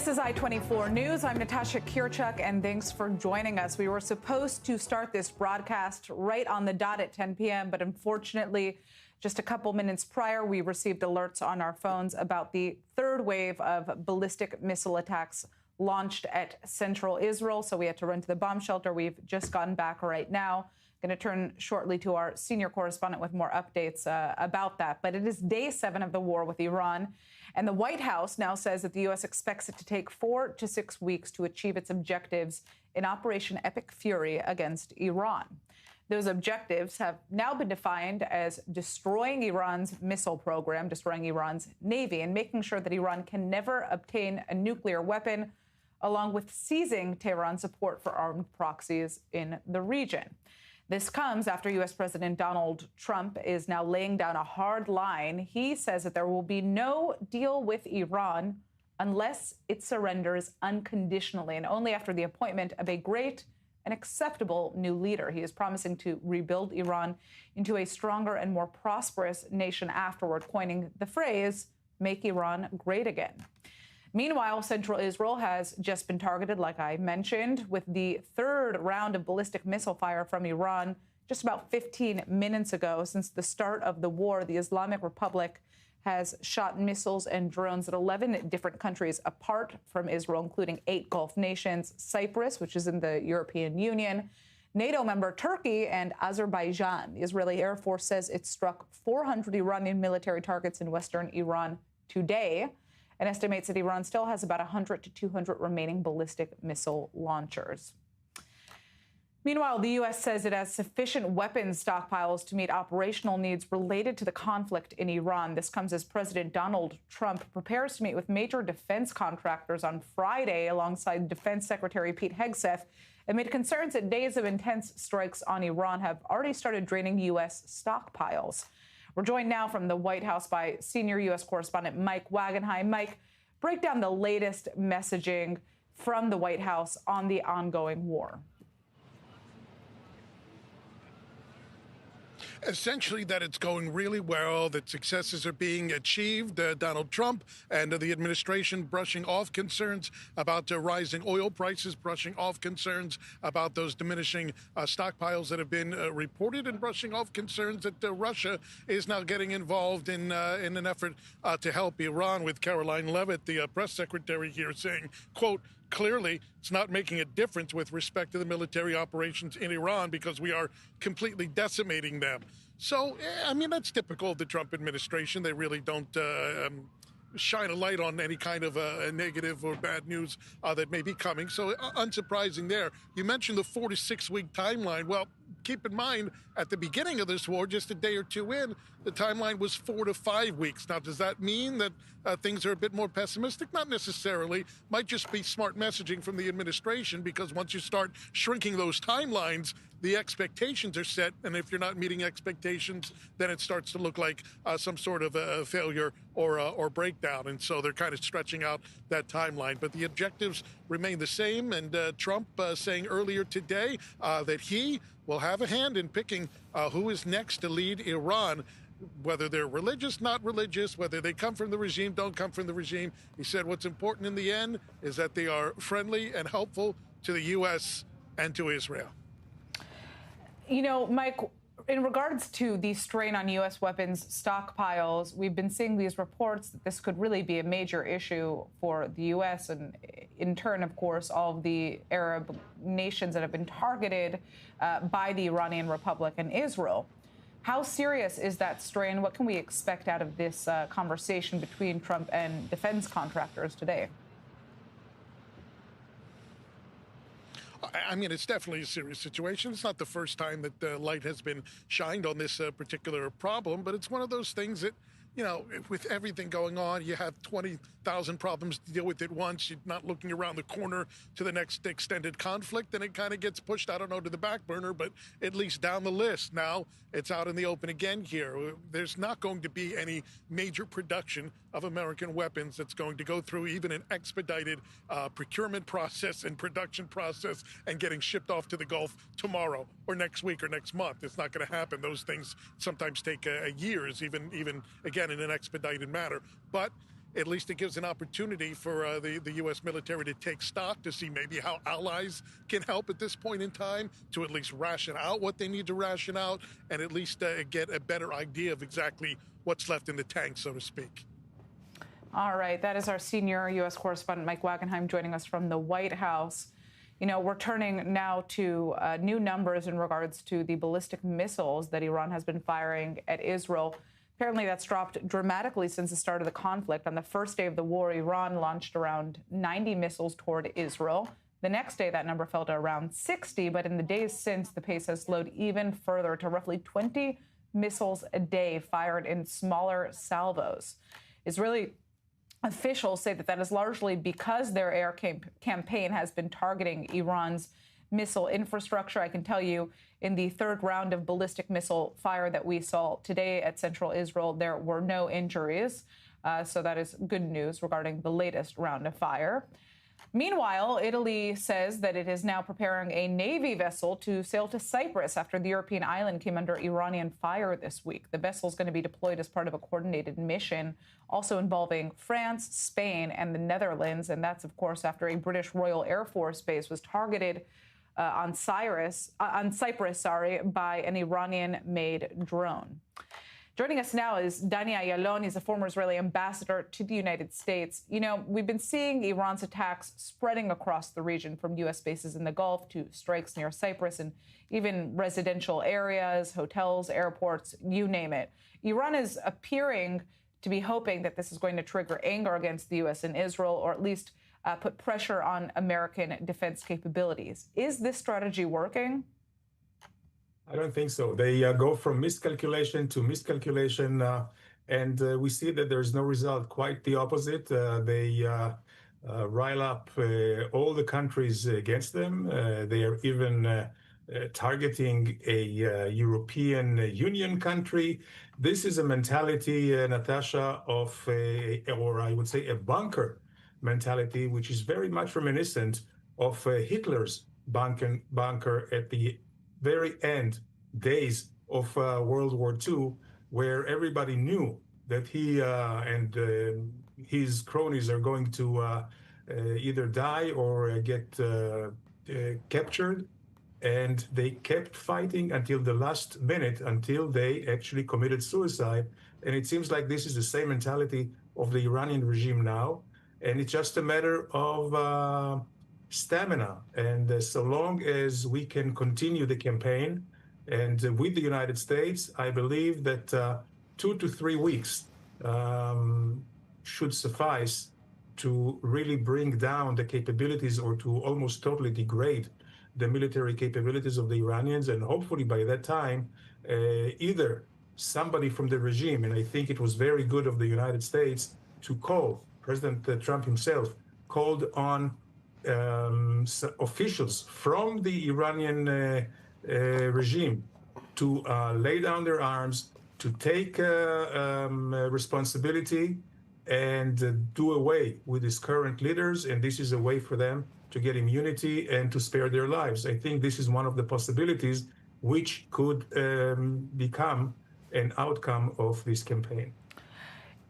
This is I-24 News. I'm Natasha Kirchuk, and thanks for joining us. We were supposed to start this broadcast right on the dot at 10 p.m., but unfortunately, just a couple minutes prior, we received alerts on our phones about the third wave of ballistic missile attacks launched at central Israel, so we had to run to the bomb shelter. We've just gotten back right now. Going to turn shortly to our senior correspondent with more updates about that. But it is day 7 of the war with Iran, and the White House now says that the U.S. expects it to take 4 to 6 weeks to achieve its objectives in Operation Epic Fury against Iran. Those objectives have now been defined as destroying Iran's missile program, destroying Iran's navy, and making sure that Iran can never obtain a nuclear weapon, along with seizing Tehran's support for armed proxies in the region. This comes after U.S. President Donald Trump is now laying down a hard line. He says that there will be no deal with Iran unless it surrenders unconditionally, and only after the appointment of a great and acceptable new leader. He is promising to rebuild Iran into a stronger and more prosperous nation afterward, coining the phrase, "Make Iran great again." Meanwhile, central Israel has just been targeted, like I mentioned, with the third round of ballistic missile fire from Iran just about 15 minutes ago. Since the start of the war, the Islamic Republic has shot missiles and drones at 11 different countries apart from Israel, including 8 Gulf nations, Cyprus, which is in the European Union, NATO member Turkey, and Azerbaijan. The Israeli Air Force says it struck 400 Iranian military targets in western Iran today, and estimates that Iran still has about 100 to 200 remaining ballistic missile launchers. Meanwhile, the U.S. says it has sufficient weapons stockpiles to meet operational needs related to the conflict in Iran. This comes as President Donald Trump prepares to meet with major defense contractors on Friday alongside Defense Secretary Pete Hegseth, amid concerns that days of intense strikes on Iran have already started draining U.S. stockpiles. We're joined now from the White House by senior U.S. correspondent Mike Wagenheim. Mike, break down the latest messaging from the White House on the ongoing war. Essentially that it's going really well, that successes are being achieved. Donald Trump and the administration brushing off concerns about rising oil prices, brushing off concerns about those diminishing stockpiles that have been reported, and brushing off concerns that Russia is now getting involved in an effort to help Iran, with Caroline Leavitt, the press secretary here, saying, quote, "Clearly, it's not making a difference with respect to the military operations in Iran because we are completely decimating them." So, I mean, that's typical of the Trump administration. They really don't shine a light on any kind of negative or bad news that may be coming. So unsurprising there. You mentioned the 4 to 6 week timeline. Well, keep in mind, at the beginning of this war, just a day or two in, the timeline was 4 to 5 weeks. Now, does that mean that things are a bit more pessimistic? Not necessarily. Might just be smart messaging from the administration, because once you start shrinking those timelines, the expectations are set, and if you're not meeting expectations, then it starts to look like some sort of a failure or breakdown, and so they're kind of stretching out that timeline. But the objectives remain the same, and Trump saying earlier today that he will have a hand in picking who is next to lead Iran, whether they're religious, not religious, whether they come from the regime, don't come from the regime. He said what's important in the end is that they are friendly and helpful to the U.S. and to Israel. You know, Mike, in regards to the strain on U.S. weapons stockpiles, we've been seeing these reports that this could really be a major issue for the U.S. and, in turn, of course, all of the Arab nations that have been targeted by the Iranian Republic and Israel. How serious is that strain? What can we expect out of this conversation between Trump and defense contractors today? I mean, it's definitely a serious situation. It's not the first time that the light has been shined on this particular problem, but it's one of those things that, you know, with everything going on, you have 20,000 problems to deal with at once. You're not looking around the corner to the next extended conflict, and it kind of gets pushed, I don't know, to the back burner, but at least down the list. Now it's out in the open again here. There's not going to be any major production of American weapons that's going to go through even an expedited procurement process and production process and getting shipped off to the Gulf tomorrow or next week or next month. It's not going to happen. Those things sometimes take years, even again, in an expedited manner. But at least it gives an opportunity for the U.S. military to take stock to see maybe how allies can help at this point in time to at least ration out what they need to ration out and at least get a better idea of exactly what's left in the tank, so to speak. All right. That is our senior U.S. correspondent, Mike Wagenheim, joining us from the White House. You know, we're turning now to new numbers in regards to the ballistic missiles that Iran has been firing at Israel. Apparently, that's dropped dramatically since the start of the conflict. On the first day of the war, Iran launched around 90 missiles toward Israel. The next day, that number fell to around 60, but in the days since, the pace has slowed even further to roughly 20 missiles a day fired in smaller salvos. Israeli officials say that that is largely because their air campaign has been targeting Iran's missile infrastructure. I can tell you, in the third round of ballistic missile fire that we saw today at central Israel, there were no injuries. So that is good news regarding the latest round of fire. Meanwhile, Italy says that it is now preparing a Navy vessel to sail to Cyprus after the European island came under Iranian fire this week. The vessel is going to be deployed as part of a coordinated mission, also involving France, Spain, and the Netherlands. And that's, of course, after a British Royal Air Force base was targeted on Cyprus, by an Iranian-made drone. Joining us now is Dani Ayalon. He's a former Israeli ambassador to the United States. You know, we've been seeing Iran's attacks spreading across the region, from U.S. bases in the Gulf to strikes near Cyprus and even residential areas, hotels, airports, you name it. Iran is appearing to be hoping that this is going to trigger anger against the U.S. and Israel, or at least put pressure on American defense capabilities. Is this strategy working? I don't think so. They go from miscalculation to miscalculation, and we see that there's no result. Quite the opposite. They rile up all the countries against them. They are even targeting a European Union country. This is a mentality, Natasha, of or I would say a bunker mentality, which is very much reminiscent of Hitler's bunker at the very end days of World War II, where everybody knew that he and his cronies are going to either die or get captured. And they kept fighting until the last minute, until they actually committed suicide. And it seems like this is the same mentality of the Iranian regime now. And it's just a matter of stamina. And so long as we can continue the campaign, and with the United States, I believe that 2 to 3 weeks should suffice to really bring down the capabilities, or to almost totally degrade the military capabilities of the Iranians. And hopefully by that time, either somebody from the regime, and I think it was very good of the United States to call, President Trump himself called on officials from the Iranian regime to lay down their arms, to take responsibility and do away with his current leaders. And this is a way for them to get immunity and to spare their lives. I think this is one of the possibilities which could become an outcome of this campaign.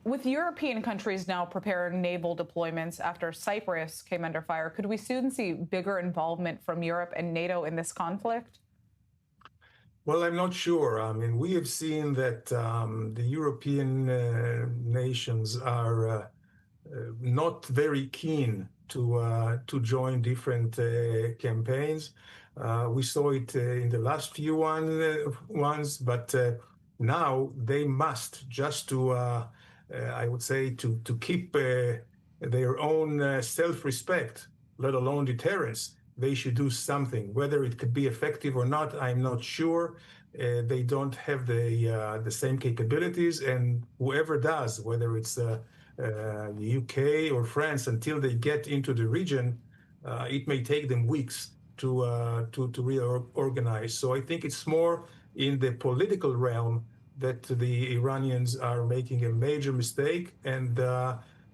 With European countries now preparing naval deployments after Cyprus came under fire, could we soon see bigger involvement from Europe and NATO in this conflict? Well, I'm not sure. I mean, we have seen that the European nations are not very keen to join different campaigns. We saw it in the last few ones, but now they must, just to, I would say, to keep their own self-respect, let alone deterrence. They should do something. Whether it could be effective or not, I'm not sure. They don't have the same capabilities, and whoever does, whether it's the UK or France, until they get into the region, it may take them weeks to reorganize. So I think it's more in the political realm that the Iranians are making a major mistake, and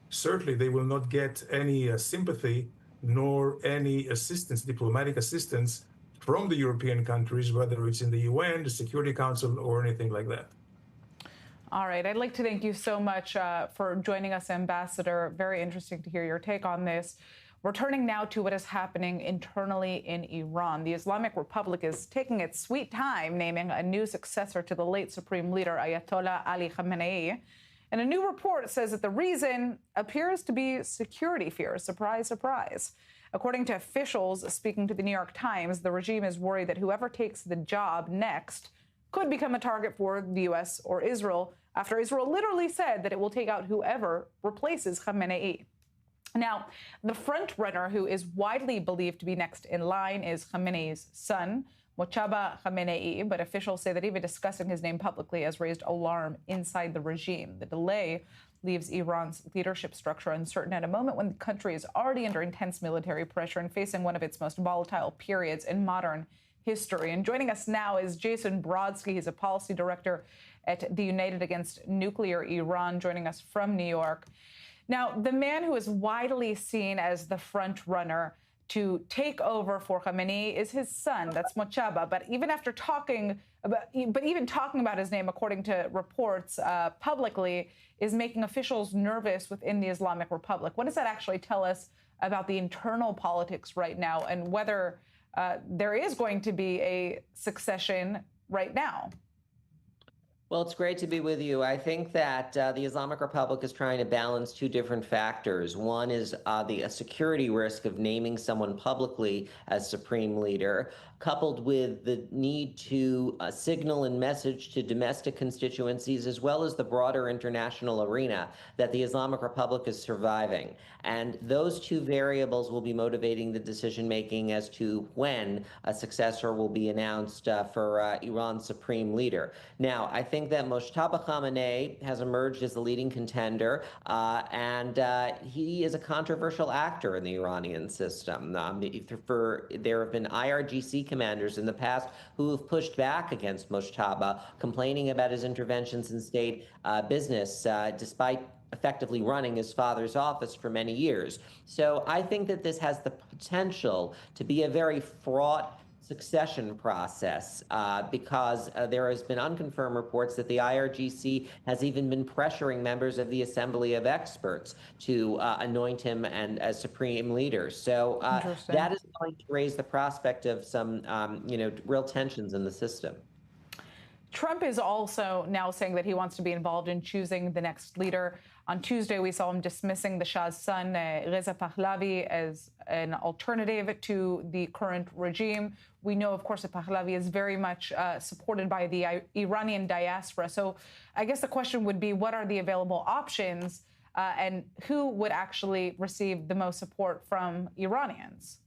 certainly they will not get any sympathy nor any assistance, diplomatic assistance, from the European countries, whether it's in the UN, the Security Council, or anything like that. All right. I'd like to thank you so much for joining us, Ambassador. Very interesting to hear your take on this. We're turning now to what is happening internally in Iran. The Islamic Republic is taking its sweet time naming a new successor to the late Supreme Leader, Ayatollah Ali Khamenei. And a new report says that the reason appears to be security fears. Surprise, surprise. According to officials speaking to the New York Times, the regime is worried that whoever takes the job next could become a target for the U.S. or Israel, after Israel literally said that it will take out whoever replaces Khamenei. Now, the front runner who is widely believed to be next in line is Khamenei's son, Mojtaba Khamenei, but officials say that even discussing his name publicly has raised alarm inside the regime. The delay leaves Iran's leadership structure uncertain at a moment when the country is already under intense military pressure and facing one of its most volatile periods in modern history. And joining us now is Jason Brodsky. He's a policy director at the United Against Nuclear Iran, joining us from New York. Now, the man who is widely seen as the front runner to take over for Khamenei is his son, that's Mojtaba. But even talking about his name, according to reports publicly, is making officials nervous within the Islamic Republic. What does that actually tell us about the internal politics right now and whether there is going to be a succession right now? Well, it's great to be with you. I think that the Islamic Republic is trying to balance two different factors. One is the security risk of naming someone publicly as supreme leader, coupled with the need to signal and message to domestic constituencies as well as the broader international arena that the Islamic Republic is surviving. And those two variables will be motivating the decision-making as to when a successor will be announced for Iran's supreme leader. Now, I think that Mojtaba Khamenei has emerged as the leading contender, and he is a controversial actor in the Iranian system. There have been IRGC commanders in the past who have pushed back against Mojtaba, complaining about his interventions in state business, despite effectively running his father's office for many years. So I think that this has the potential to be a very fraught succession process because there has been unconfirmed reports that the IRGC has even been pressuring members of the Assembly of Experts to anoint him as supreme leader. So that is going to raise the prospect of some, real tensions in the system. Trump is also now saying that he wants to be involved in choosing the next leader. On Tuesday, we saw him dismissing the Shah's son, Reza Pahlavi, as an alternative to the current regime. We know, of course, that Pahlavi is very much supported by the Iranian diaspora. So I guess the question would be, what are the available options and who would actually receive the most support from Iranians?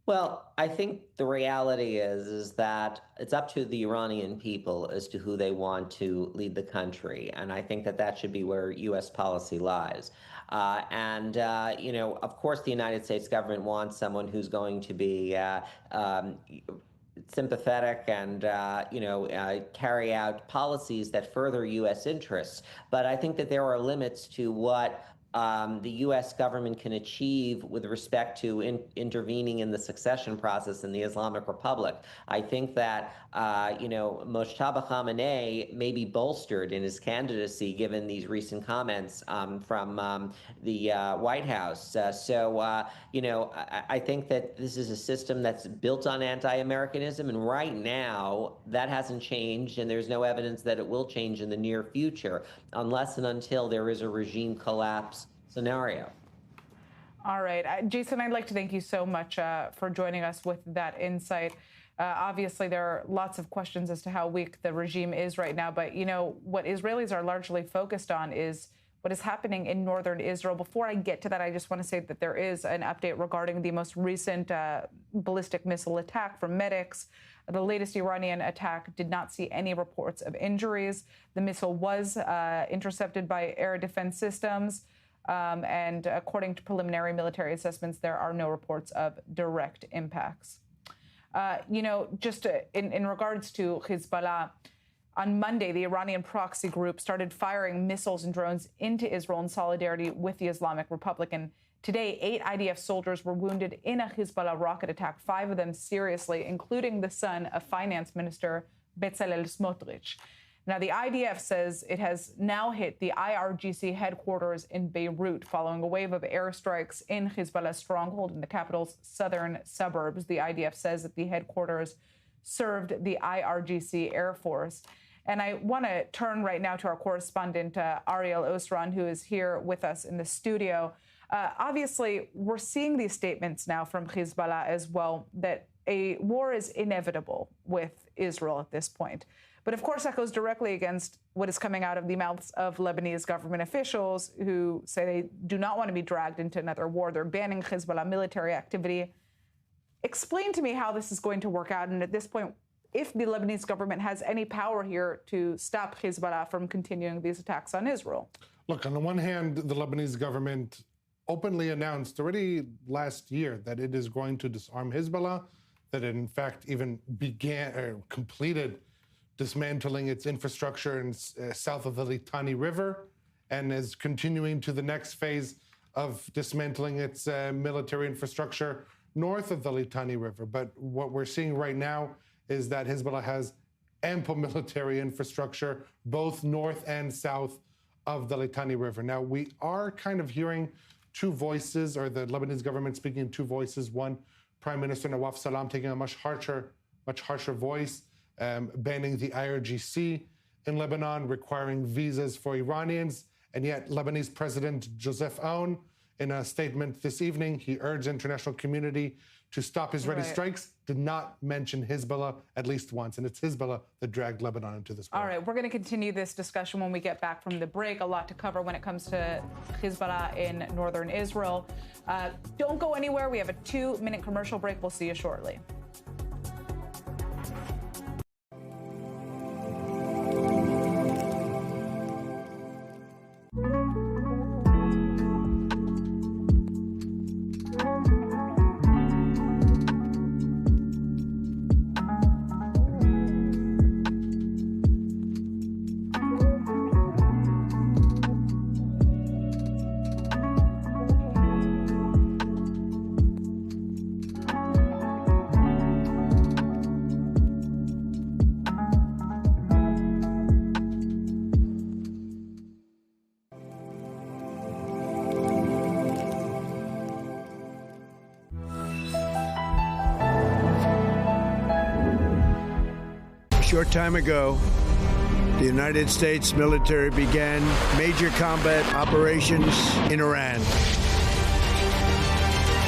Well, I think the reality is that it's up to the Iranian people as to who they want to lead the country. And I think that should be where U.S. policy lies. Of course, the United States government wants someone who's going to be sympathetic and, carry out policies that further U.S. interests. But I think that there are limits to what the U.S. government can achieve with respect to intervening in the succession process in the Islamic Republic. I think that, Mojtaba Khamenei may be bolstered in his candidacy given these recent comments from the White House. I think that this is a system that's built on anti-Americanism, and right now that hasn't changed, and there's no evidence that it will change in the near future unless and until there is a regime collapse scenario. All right. Jason, I'd like to thank you so much for joining us with that insight. Obviously, there are lots of questions as to how weak the regime is right now. But, what Israelis are largely focused on is what is happening in northern Israel. Before I get to that, I just want to say that there is an update regarding the most recent ballistic missile attack from medics. The latest Iranian attack did not see any reports of injuries. The missile was intercepted by air defense systems. And according to preliminary military assessments, there are no reports of direct impacts. In regards to Hezbollah, on Monday, the Iranian proxy group started firing missiles and drones into Israel in solidarity with the Islamic Republic. And today, 8 IDF soldiers were wounded in a Hezbollah rocket attack, 5 of them seriously, including the son of Finance Minister Bezalel Smotrich. Now, the IDF says it has now hit the IRGC headquarters in Beirut following a wave of airstrikes in Hezbollah's stronghold in the capital's southern suburbs. The IDF says that the headquarters served the IRGC Air Force. And I want to turn right now to our correspondent, Ariel Osran, who is here with us in the studio. Obviously, we're seeing these statements now from Hezbollah as well that a war is inevitable with Israel at this point. But of course, that goes directly against what is coming out of the mouths of Lebanese government officials who say they do not want to be dragged into another war. They're banning Hezbollah military activity. Explain to me how this is going to work out. And at this point, if the Lebanese government has any power here to stop Hezbollah from continuing these attacks on Israel. Look, on the one hand, the Lebanese government openly announced already last year that it is going to disarm Hezbollah, that it in fact even completed dismantling its infrastructure in south of the Litani River, and is continuing to the next phase of dismantling its military infrastructure north of the Litani River. But what we're seeing right now is that Hezbollah has ample military infrastructure, both north and south of the Litani River. Now, we are kind of hearing two voices, or the Lebanese government speaking in two voices. One, Prime Minister Nawaf Salam taking a much harsher voice, banning the IRGC in Lebanon, requiring visas for Iranians. And yet Lebanese President Joseph Aoun, in a statement this evening, he urged the international community to stop Israeli strikes, did not mention Hezbollah at least once. And it's Hezbollah that dragged Lebanon into this war. All right, we're going to continue this discussion when we get back from the break. A lot to cover when it comes to Hezbollah in northern Israel. Don't go anywhere. We have a 2-minute commercial break. We'll see you shortly. Short time ago, the United States military began major combat operations in Iran.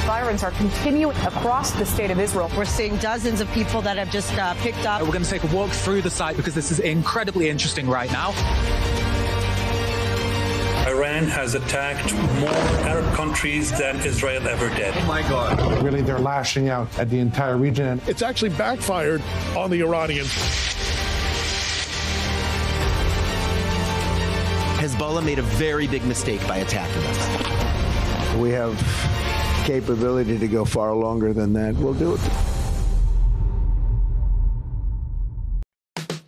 Sirens are continuing across the state of Israel. We're seeing dozens of people that have just picked up. We're going to take a walk through the site because this is incredibly interesting right now. Iran has attacked more Arab countries than Israel ever did. Oh my God. Really, they're lashing out at the entire region. It's actually backfired on the Iranians. Hezbollah made a very big mistake by attacking us. We have capability to go far longer than that. We'll do it.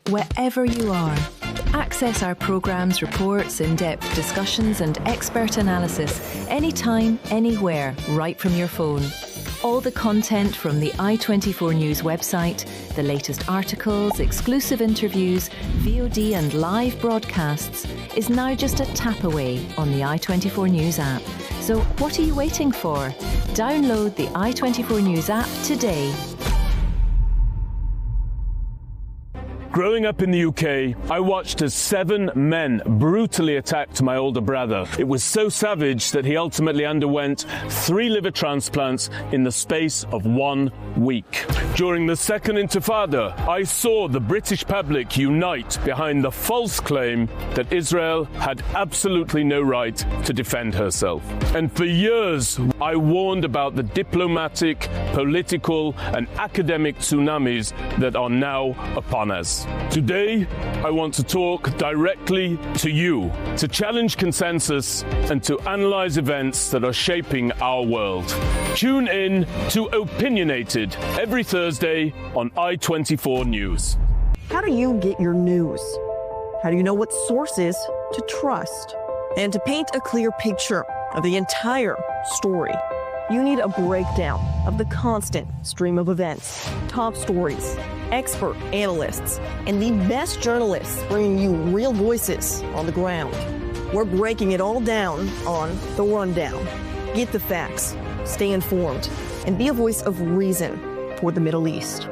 Wherever you are, access our programmes, reports, in-depth discussions and expert analysis anytime, anywhere, right from your phone. All the content from the I24 News website, the latest articles, exclusive interviews, VOD and live broadcasts is now just a tap away on the I24 News app. So what are you waiting for? Download the I24 News app today. Growing up in the UK, I watched as 7 men brutally attacked my older brother. It was so savage that he ultimately underwent 3 liver transplants in the space of 1 week. During the Second Intifada, I saw the British public unite behind the false claim that Israel had absolutely no right to defend herself. And for years, I warned about the diplomatic, political, and academic tsunamis that are now upon us. Today, I want to talk directly to you, to challenge consensus and to analyze events that are shaping our world. Tune in to Opinionated every Thursday on I24 News. How do you get your news? How do you know what sources to trust? And to paint a clear picture of the entire story, you need a breakdown of the constant stream of events, top stories, expert analysts, and the best journalists bringing you real voices on the ground. We're breaking it all down on The Rundown. Get the facts, stay informed, and be a voice of reason for the Middle East.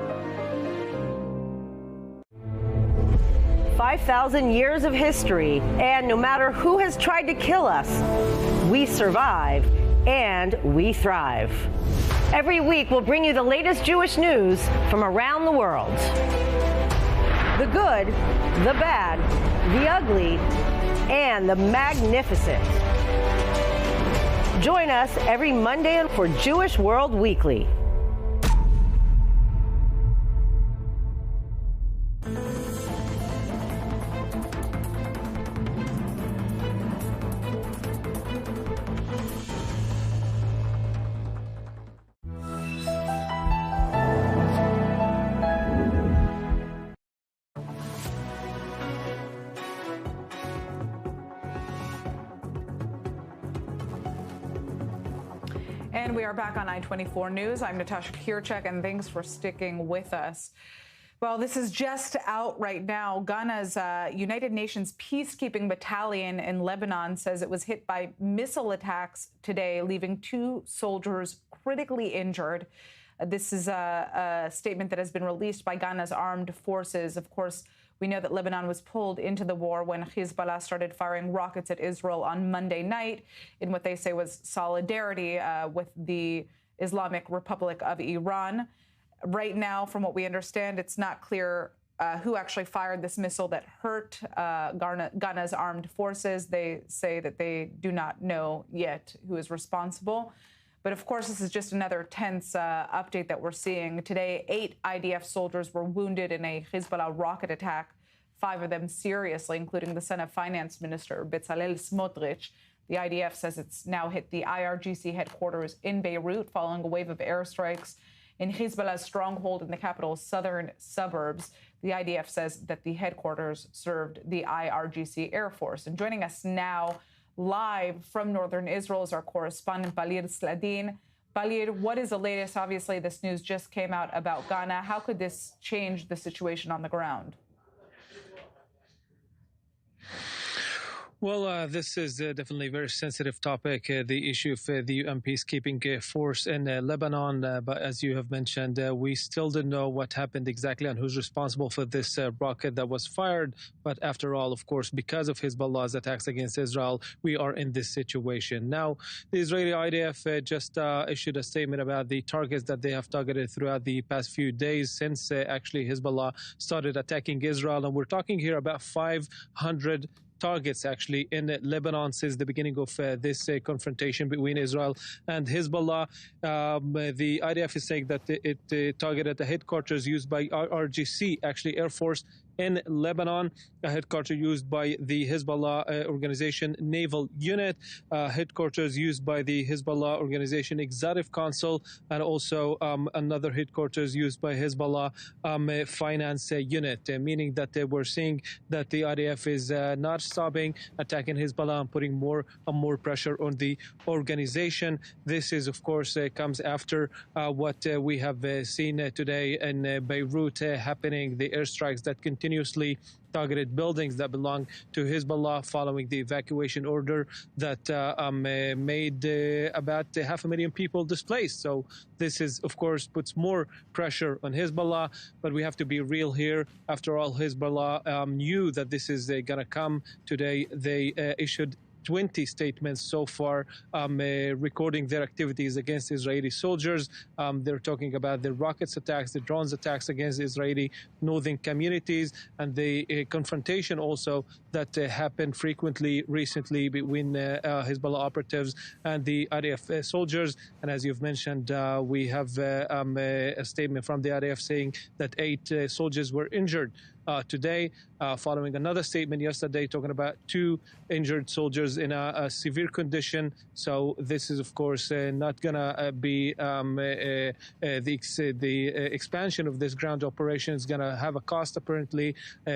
5,000 years of history, and no matter who has tried to kill us, we survive and we thrive. Every week, we'll bring you the latest Jewish news from around the world. The good, the bad, the ugly, and the magnificent. Join us every Monday for Jewish World Weekly. And we are back on I-24 News. I'm Natasha Kirchak, and thanks for sticking with us. Well, this is just out right now. Ghana's United Nations Peacekeeping Battalion in Lebanon says it was hit by missile attacks today, leaving 2 soldiers critically injured. This is a statement that has been released by Ghana's armed forces. Of course, we know that Lebanon was pulled into the war when Hezbollah started firing rockets at Israel on Monday night in what they say was solidarity with the Islamic Republic of Iran. Right now, from what we understand, it's not clear who actually fired this missile that hurt Ghana's armed forces. They say that they do not know yet who is responsible. But of course, this is just another tense update that we're seeing. Today, 8 IDF soldiers were wounded in a Hezbollah rocket attack, 5 of them seriously, including the son of Finance Minister Bezalel Smotrich. The IDF says it's now hit the IRGC headquarters in Beirut following a wave of airstrikes in Hezbollah's stronghold in the capital's southern suburbs. The IDF says that the headquarters served the IRGC Air Force. And joining us now, live from northern Israel, is our correspondent Balir Sladin. Balir, what is the latest? Obviously, this news just came out about Ghana. How could this change the situation on the ground? Well, this is definitely a very sensitive topic, the issue of the UN peacekeeping force in Lebanon. But as you have mentioned, we still don't know what happened exactly and who's responsible for this rocket that was fired. But after all, of course, because of Hezbollah's attacks against Israel, we are in this situation. Now, the Israeli IDF just issued a statement about the targets that they have targeted throughout the past few days since actually Hezbollah started attacking Israel. And we're talking here about 500 targets actually in Lebanon since the beginning of this confrontation between Israel and Hezbollah. The IDF is saying that it targeted the headquarters used by IRGC, actually Air Force in Lebanon, a headquarters used by the Hezbollah organization Naval Unit, headquarters used by the Hezbollah organization Executive Council, and also another headquarters used by Hezbollah Finance Unit, meaning that we're seeing that the IDF is not stopping attacking Hezbollah and putting more and more pressure on the organization. This is, of course, comes after what we have seen today in Beirut happening, the airstrikes that continuously targeted buildings that belong to Hezbollah following the evacuation order that made about 500,000 people displaced. So this is, of course, puts more pressure on Hezbollah, but we have to be real here. After all, Hezbollah knew that this is going to come today. They issued 20 statements so far recording their activities against Israeli soldiers. They're talking about the rockets attacks, the drones attacks against Israeli northern communities, and the confrontation also that happened frequently recently between Hezbollah operatives and the IDF soldiers. And as you've mentioned, we have a statement from the IDF saying that 8 soldiers were injured today, following another statement yesterday talking about 2 injured soldiers in a severe condition. So this is, of course, not going to be the expansion of this ground operation is going to have a cost, apparently.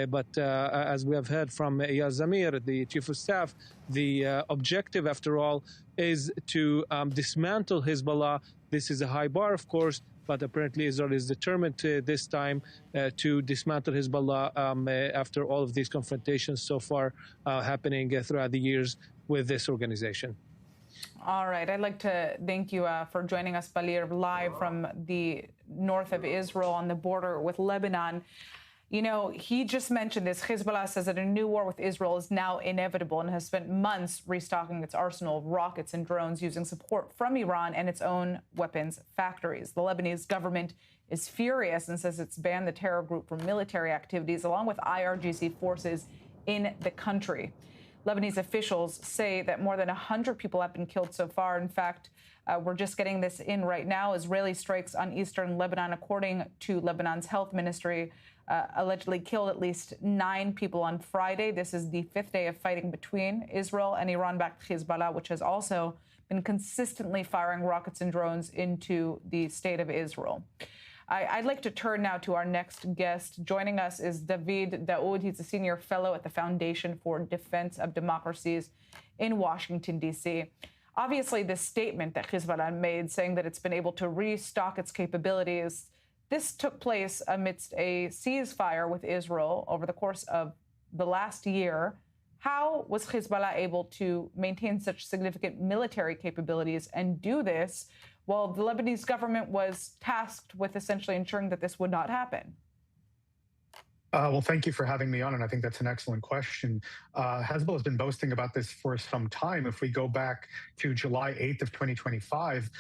But as we have heard from Eyal Zamir, the chief of staff, the objective, after all, is to dismantle Hezbollah. This is a high bar, of course, but apparently Israel is determined this time to dismantle Hezbollah after all of these confrontations so far happening throughout the years with this organization. All right. I'd like to thank you for joining us, Balir, live from the north of Israel on the border with Lebanon. You know, he just mentioned this. Hezbollah says that a new war with Israel is now inevitable and has spent months restocking its arsenal of rockets and drones using support from Iran and its own weapons factories. The Lebanese government is furious and says it's banned the terror group from military activities along with IRGC forces in the country. Lebanese officials say that more than 100 people have been killed so far. In fact, we're just getting this in right now. Israeli strikes on eastern Lebanon, according to Lebanon's health ministry, allegedly killed at least 9 people on Friday. This is the 5th day of fighting between Israel and Iran-backed Hezbollah, which has also been consistently firing rockets and drones into the state of Israel. I'd like to turn now to our next guest. Joining us is David Daoud. He's a senior fellow at the Foundation for Defense of Democracies in Washington, D.C. Obviously, this statement that Hezbollah made saying that it's been able to restock its capabilities, this took place amidst a ceasefire with Israel over the course of the last year. How was Hezbollah able to maintain such significant military capabilities and do this while the Lebanese government was tasked with essentially ensuring that this would not happen? Well, thank you for having me on, and I think that's an excellent question. Hezbollah has been boasting about this for some time. If we go back to July 8th of 2025,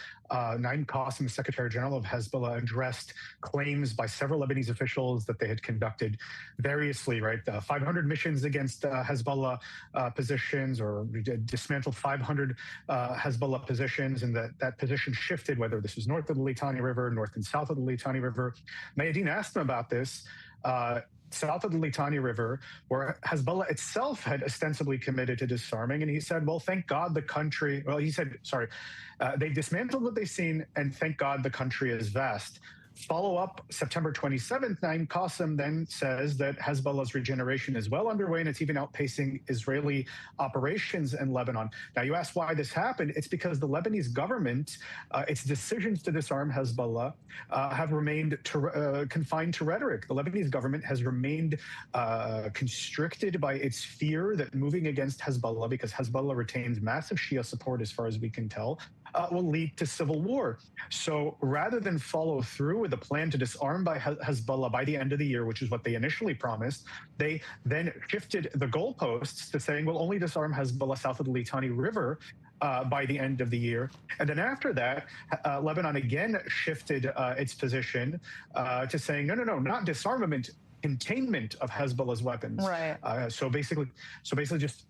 Naim Qassem, Secretary General of Hezbollah, addressed claims by several Lebanese officials that they had conducted variously, right? 500 missions against Hezbollah positions, or dismantled 500 Hezbollah positions, and that position shifted, whether this was north of the Litani River, north and south of the Litani River. Mayadeen asked him about this. South of the Litani River, where Hezbollah itself had ostensibly committed to disarming. And he said, well, thank God the country, well, he said, sorry, they dismantled what they've seen, and thank God the country is vast. Follow up September 27th, Naim Qassem then says that Hezbollah's regeneration is well underway and it's even outpacing Israeli operations in Lebanon. Now, you ask why this happened. It's because the Lebanese government, its decisions to disarm Hezbollah have remained confined to rhetoric. The Lebanese government has remained constricted by its fear that moving against Hezbollah, because Hezbollah retains massive Shia support as far as we can tell, will lead to civil war. So rather than follow through with the plan to disarm by Hezbollah by the end of the year, which is what they initially promised, they then shifted the goalposts to saying we'll only disarm Hezbollah south of the Litani River by the end of the year. And then after that, Lebanon again shifted its position to saying, no, not disarmament, containment of Hezbollah's weapons. Right. So basically just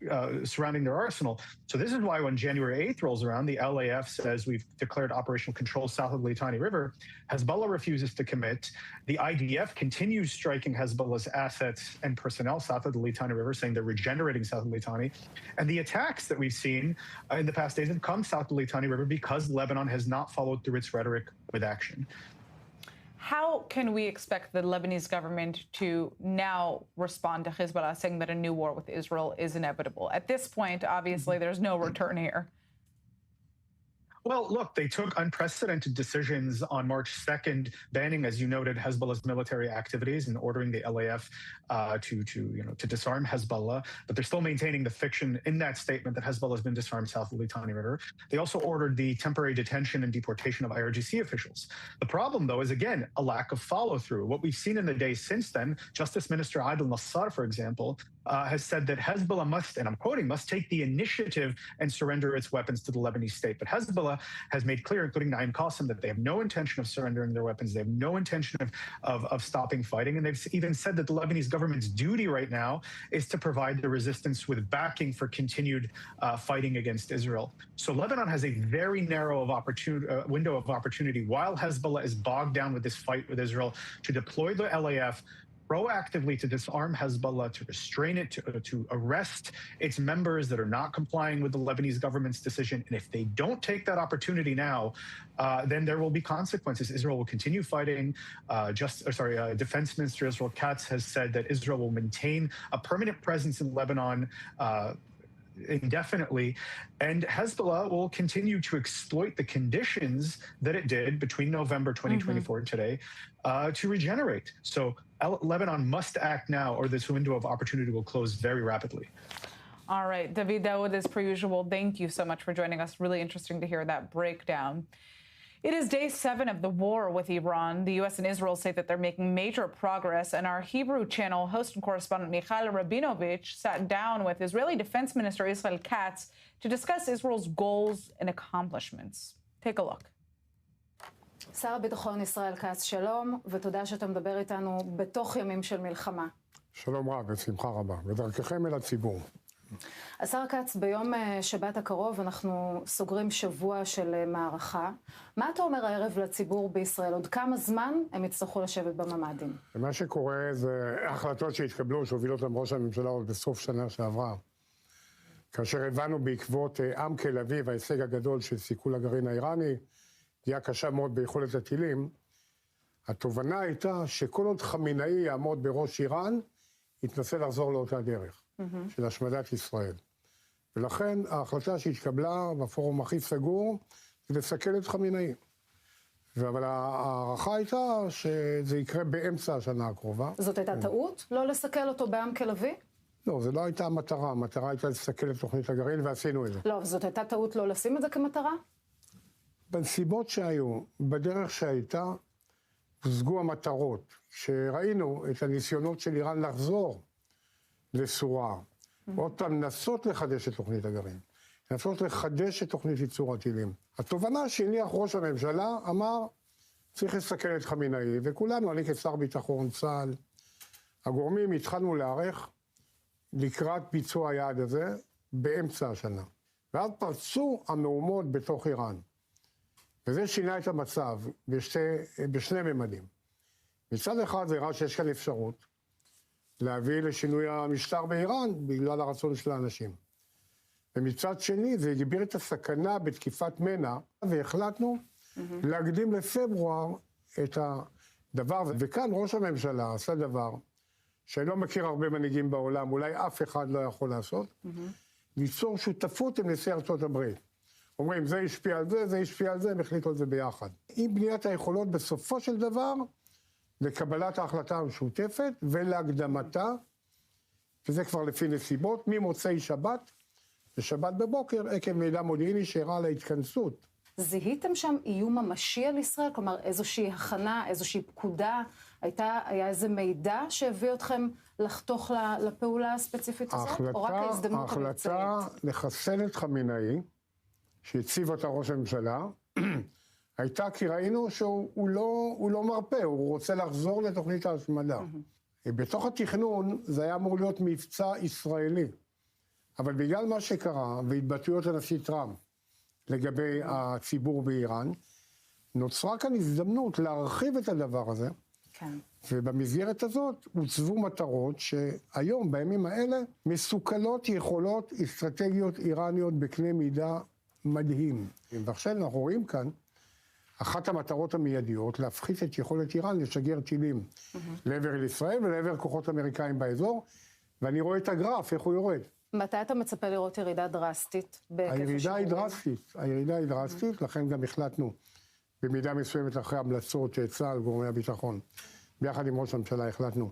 surrounding their arsenal. So this is why when January 8th rolls around, the LAF says we've declared operational control south of the Litani River. Hezbollah refuses to commit. The IDF continues striking Hezbollah's assets and personnel south of the Litani River, saying they're regenerating south of the Litani. And the attacks that we've seen in the past days have come south of the Litani River because Lebanon has not followed through its rhetoric with action. How can we expect the Lebanese government to now respond to Hezbollah saying that a new war with Israel is inevitable? At this point, obviously, there's no return here. Well, look, they took unprecedented decisions on March 2nd, banning, as you noted, Hezbollah's military activities and ordering the LAF to disarm Hezbollah. But they're still maintaining the fiction in that statement that Hezbollah has been disarmed south of the Litani River. They also ordered the temporary detention and deportation of IRGC officials. The problem, though, is, again, a lack of follow-through. What we've seen in the days since then, Justice Minister Adel Nassar, for example, has said that Hezbollah must, and I'm quoting, must take the initiative and surrender its weapons to the Lebanese state. But Hezbollah has made clear, including Naim Qassem, that they have no intention of surrendering their weapons. They have no intention of stopping fighting. And they've even said that the Lebanese government's duty right now is to provide the resistance with backing for continued fighting against Israel. So Lebanon has a very narrow window of opportunity while Hezbollah is bogged down with this fight with Israel to deploy the LAF proactively to disarm Hezbollah, to restrain it, to arrest its members that are not complying with the Lebanese government's decision. And if they don't take that opportunity now, then there will be consequences. Israel will continue fighting. Defense Minister Israel Katz has said that Israel will maintain a permanent presence in Lebanon, indefinitely. And Hezbollah will continue to exploit the conditions that it did between November 2024 and today to regenerate. So Lebanon must act now, or this window of opportunity will close very rapidly. All right, David Daoud, as per usual, thank you so much for joining us. Really interesting to hear that breakdown. It is day 7 of the war with Iran. The U.S. and Israel say that they're making major progress, and our Hebrew channel host and correspondent Mikhail Rabinovich sat down with Israeli Defense Minister Israel Katz to discuss Israel's goals and accomplishments. Take a look. שר הביטחון ישראל כץ, שלום, ותודה שאתה מדבר איתנו בתוך ימים של מלחמה. שלום רב, בשמחה רבה, ודרככם אל הציבור. השר כץ, ביום שבת הקרוב אנחנו סוגרים שבוע של מערכה. מה אתה אומר הערב לציבור בישראל? עוד כמה זמן הם יצטרכו לשבת בממ"דים? מה שקורה זה החלטות שהתקבלו, שהובילו אותם ראש הממשלה עוד בסוף שנה שעברה. כאשר הבנו בעקבות עם תל אביב, ההישג הגדול של סיכול הגרעין האיראני, פגיעה קשה מאוד ביכולת הטילים, התובנה הייתה שכל עוד חמינאי יעמוד בראש איראן, יתנסה לחזור לאותה דרך. של השמדת ישראל. ולכן ההחלטה שהתקבלה בפורום הכי סגור זה לסכל את חמינאי. אבל הערכה הייתה שזה יקרה באמצע השנה הקרובה. זאת הייתה טעות? לא לסכל אותו בעם תל אביב? לא, זו לא הייתה המטרה. המטרה הייתה לסכל את תוכנית הגרעין ועשינו את זה. לא, זאת הייתה טעות לא לשים את זה כמטרה? בנסיבות שהיו, בדרך שהייתה, הושגו המטרות. כשראינו את הניסיונות של איראן לחזור לסורה, עוד פעם, נסות לחדש את תוכנית הגרעין, נסות לחדש את תוכנית ייצור הטילים. התובנה שהניח ראש הממשלה אמר, צריך לסכל את חמינאי, וכולנו, אני כשר ביטחון, צה"ל, הגורמים התחלנו להיערך לקראת ביצוע היעד הזה באמצע השנה. ואז פרצו המהומות בתוך איראן. וזה שינה את המצב בשני ממדים. מצד אחד זה ראה שיש כאן אפשרות, להביא לשינוי המשטר באיראן בגלל הרצון של האנשים. ומצד שני זה הגביר את הסכנה בתקיפת מנע, והחלטנו להקדים לפברואר את הדבר הזה. וכאן ראש הממשלה עשה דבר שאני לא מכיר הרבה מנהיגים בעולם, אולי אף אחד לא יכול לעשות, ליצור שותפות עם נשיא ארצות הברית. אומרים, זה השפיע על זה, זה השפיע על זה, הם החליטו על זה ביחד. עם בניית היכולות בסופו של דבר, לקבלת ההחלטה המשותפת ולהקדמתה, וזה כבר לפי נסיבות, ממוצאי שבת לשבת בבוקר, עקב מידע מודיעיני שהראה על ההתכנסות. זיהיתם שם איום ממשי על ישראל? כלומר, איזושהי הכנה, איזושהי פקודה, היה איזה מידע שהביא אתכם לחתוך לפעולה הספציפית הזאת? או רק ההזדמנות המבצעית? ההחלטה לחסל את חמינאי, שהציב אותה ראש הממשלה, הייתה כי ראינו שהוא לא מרפא, הוא רוצה לחזור לתוכנית ההשמדה. בתוך התכנון זה היה אמור להיות מבצע ישראלי, אבל בגלל מה שקרה והתבטאויות הנשיא טראמפ לגבי הציבור באיראן, נוצרה כאן הזדמנות להרחיב את הדבר הזה, כן. ובמסגרת הזאת הוצבו מטרות שהיום, בימים האלה, מסוכלות יכולות אסטרטגיות איראניות בקנה מידה מדהים. ועכשיו אנחנו רואים כאן, אחת המטרות המיידיות, להפחית את יכולת איראן לשגר טילים לעבר ישראל ולעבר כוחות אמריקאים באזור, ואני רואה את הגרף, איך הוא יורד. מתי אתה מצפה לראות ירידה דרסטית? הירידה היא דרסטית, לכן גם החלטנו במידה מסוימת אחרי המלצות צה"ל, גורמי הביטחון, ביחד עם ראש הממשלה החלטנו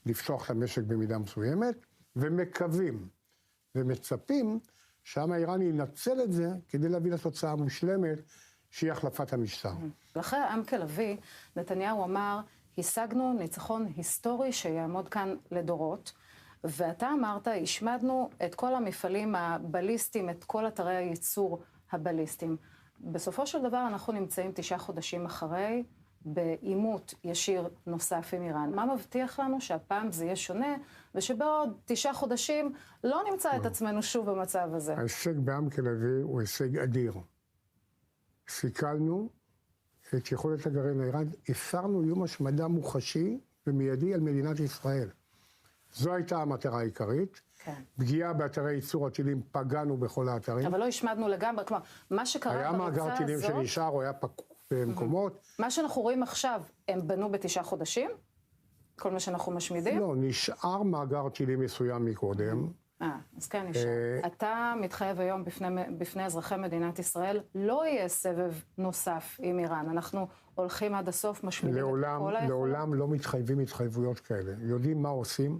לפתוח את המשק במידה מסוימת, ומקווים ומצפים שהעם האיראני ינצל את זה כדי להביא לתוצאה מושלמת, שהיא החלפת המשטר. אחרי העם תל אביב, נתניהו אמר, השגנו ניצחון היסטורי שיעמוד כאן לדורות, ואתה אמרת, השמדנו את כל המפעלים הבליסטיים, את כל אתרי הייצור הבליסטיים. בסופו של דבר אנחנו נמצאים 9 חודשים אחרי, בעימות ישיר נוסף עם איראן. מה מבטיח לנו שהפעם זה יהיה שונה, ושבעוד 9 חודשים לא נמצא את עצמנו שוב במצב הזה? ההישג בעם תל אביב הוא הישג אדיר. סיכלנו את יכולת הגרעין האיראן, הסרנו איום השמדה מוחשי ומיידי על מדינת ישראל. זו הייתה המטרה העיקרית. כן. פגיעה באתרי ייצור הטילים, פגענו בכל האתרים. אבל לא השמדנו לגמרי, כלומר, מה שקרה היה מאגר טילים שנשאר, או היה פקוק במקומות. מה שאנחנו רואים עכשיו, הם בנו ב9 חודשים? כל מה שאנחנו משמידים? לא, נשאר מאגר טילים מסוים מקודם, אז כן נשאר. אתה מתחייב היום בפני אזרחי מדינת ישראל, לא יהיה סבב נוסף עם איראן. אנחנו הולכים עד הסוף, משמידים את כל היכולות. לעולם לא מתחייבים התחייבויות כאלה. יודעים מה עושים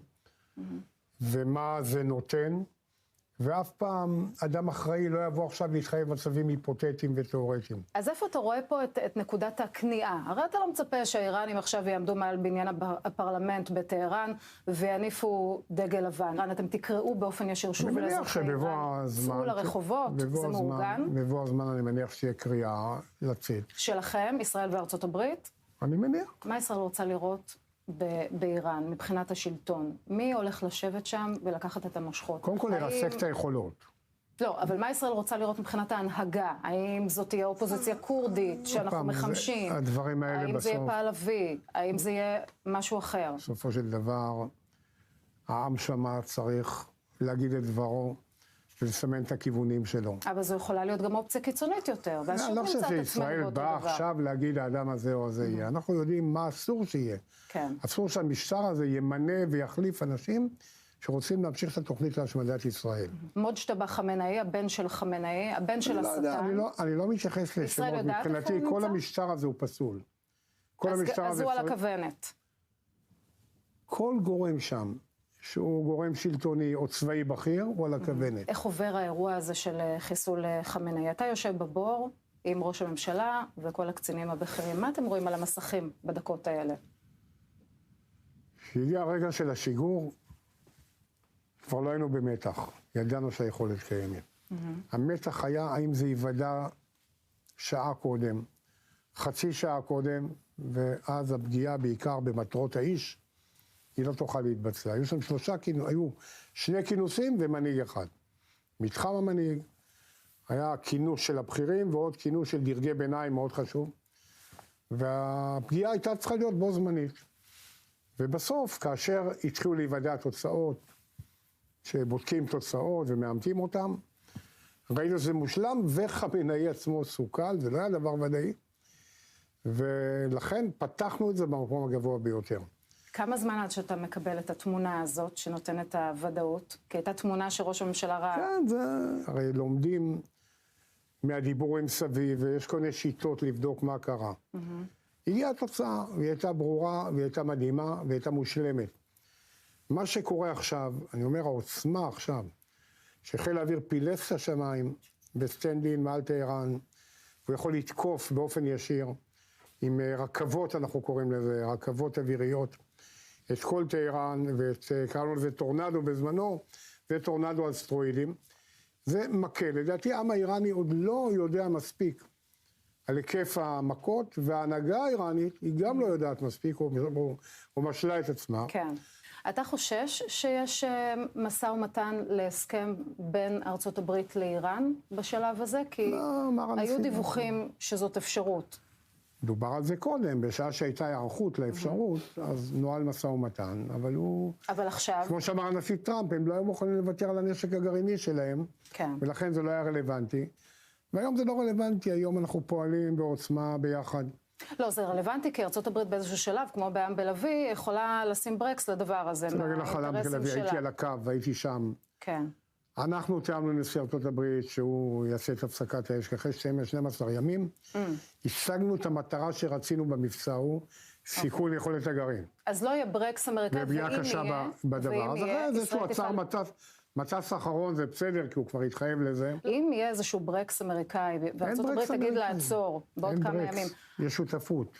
ומה זה נותן, ואף פעם אדם אחראי לא יבוא עכשיו להתחייב מצבים היפותטיים ותיאורטיים. אז איפה אתה רואה פה את נקודת הכניעה? הרי אתה לא מצפה שהאיראנים עכשיו יעמדו מעל בניין הפרלמנט בטהרן ויניפו דגל לבן. אתם תקראו באופן ישיר שוב לאזרחי איראן, צאו לרחובות, זה מאורגן? בבוא הזמן אני מניח שתהיה קריאה לצאת. שלכם, ישראל וארצות הברית? אני מניח. מה ישראל רוצה לראות באיראן, מבחינת השלטון? מי הולך לשבת שם ולקחת את המושכות? קודם כל לרסק את היכולות. לא, אבל מה ישראל רוצה לראות מבחינת ההנהגה? האם זאת תהיה אופוזיציה קורדית שאנחנו מחמשים? הדברים האלה בסוף... האם זה יהיה פעלבי? האם זה יהיה משהו אחר? בסופו של דבר, העם שמה צריך להגיד את דברו ולסמן את הכיוונים שלו. אבל זו יכולה להיות גם אופציה קיצונית יותר. אני לא חושב שישראל בא עכשיו להגיד האדם הזה או הזה יהיה. אנחנו יודעים מה אסור שיהיה. כן. אסור שהמשטר הזה ימנה ויחליף אנשים שרוצים להמשיך את התוכנית להשמדת ישראל. מוג'טבא חמינאי, הבן של חמינאי, הבן של השטן. אני לא מתייחס לשמות. מבחינתי, כל המשטר הזה הוא פסול. אז הוא על הכוונת. כל גורם שם, שהוא גורם שלטוני או צבאי בכיר, הוא על הכוונת. איך עובר האירוע הזה של חיסול חמינאי? אתה יושב בבור עם ראש הממשלה וכל הקצינים הבכירים. מה אתם רואים על המסכים בדקות האלה? כשהגיע הרגע של השיגור, כבר לא היינו במתח. ידענו שהיכולת קיימת. המתח היה האם זה ייוודע שעה קודם, חצי שעה קודם, ואז הפגיעה בעיקר במטרות האיש, היא לא תוכל להתבצע. היו שני כינוסים ומנהיג אחד. מתחם המנהיג, היה כינוס של הבכירים ועוד כינוס של דרגי ביניים מאוד חשוב, והפגיעה הייתה צריכה להיות בו זמנית. ובסוף, כאשר התחילו להיוודע תוצאות, שבודקים תוצאות ומאמתים אותם, ראינו שזה מושלם, וחמינאי עצמו סוכל, זה לא היה דבר ודאי, ולכן פתחנו את זה במקום הגבוה ביותר. כמה זמן עד שאתה מקבל את התמונה הזאת שנותנת הוודאות? כי הייתה תמונה שראש הממשלה ראה. כן, זה... הרי לומדים מהדיבורים סביב, ויש כל מיני שיטות לבדוק מה קרה. הגיעה התוצאה, והיא הייתה ברורה, והיא הייתה מדהימה, והיא הייתה מושלמת. מה שקורה עכשיו, אני אומר, העוצמה עכשיו, שחיל האוויר פילס את השמיים בסטנדין מעל טהרן, הוא יכול לתקוף באופן ישיר, עם רכבות, אנחנו קוראים לזה, רכבות אוויריות, את כל טהרן, וקראנו לזה טורנדו בזמנו, וטורנדו על סטרואידים. זה מקל. לדעתי, העם האיראני עוד לא יודע מספיק על היקף המכות, וההנהגה האיראנית היא גם לא יודעת מספיק, או משלה את עצמה. כן. אתה חושש שיש משא ומתן להסכם בין ארצות הברית לאיראן בשלב הזה? כי היו דיווחים שזאת אפשרות. דובר על זה קודם, בשעה שהייתה הערכות לאפשרות, אז נועל משא ומתן, אבל הוא... אבל עכשיו... כמו שאמר הנשיא טראמפ, הם לא היו מוכנים לוותר על הנשק הגרעיני שלהם, כן. ולכן זה לא היה רלוונטי. והיום זה לא רלוונטי, היום אנחנו פועלים בעוצמה ביחד. לא, זה רלוונטי, כי ארצות הברית באיזשהו שלב, כמו בעם בלוי, יכולה לשים ברקס לדבר הזה. אני אגיד לך על עם בלוי, הייתי על הקו, הייתי שם. כן. אנחנו תיאמנו לנשיא ארצות הברית שהוא יעשה את הפסקת האש אחרי 12 ימים. השגנו את המטרה שרצינו במבצע הוא, סיכול יכולת הגרעין. אז לא יהיה ברקס אמריקאי, ואם קשה בדבר. אז אחרי זה שהוא עצר מטס אחרון, זה בסדר, כי הוא כבר התחייב לזה. אם יהיה איזשהו ברקס אמריקאי, וארצות הברית תגיד לעצור בעוד כמה ימים. יש שותפות.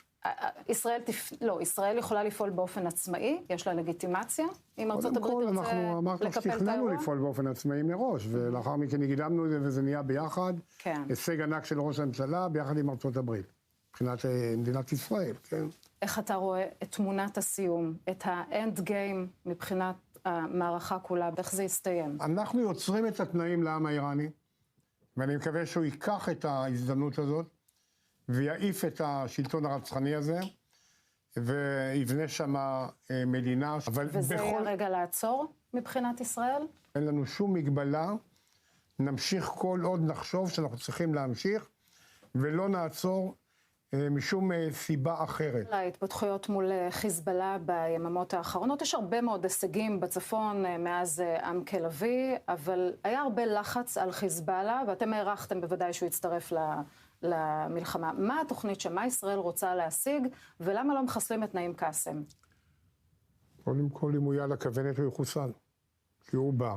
ישראל יכולה לפעול באופן עצמאי, יש לה לגיטימציה, אם ארצות הברית תרצה לקפל את האירוע? אמרנו שתכננו לפעול באופן עצמאי מראש, ולאחר מכן הקדמנו את זה וזה נהיה ביחד, הישג ענק של ראש הממשלה ביחד עם ארצות הברית, מבחינת מדינת ישראל, כן. איך אתה רואה את תמונת הסיום, את האנד גיים מבחינת המערכה כולה, איך זה יסתיים? אנחנו יוצרים את התנאים לעם האיראני, ואני מקווה שהוא ייקח את ההזדמנות הזאת, ויעיף את השלטון הרצחני הזה, ויבנה שם מדינה. וזה יהיה רגע לעצור מבחינת ישראל? אין לנו שום מגבלה, נמשיך כל עוד נחשוב שאנחנו צריכים להמשיך, ולא נעצור משום סיבה אחרת. להתפתחויות מול חיזבאללה ביממות האחרונות, יש הרבה מאוד הישגים בצפון מאז עמק לביא, אבל היה הרבה לחץ על חיזבאללה, ואתם הערכתם בוודאי שהוא יצטרף למלחמה. מה התוכנית שמה ישראל רוצה להשיג, ולמה לא מחסלים את נעים קאסם? קודם כל, אם הוא יהיה על הכוונת הוא יחוסל, כי הוא בא.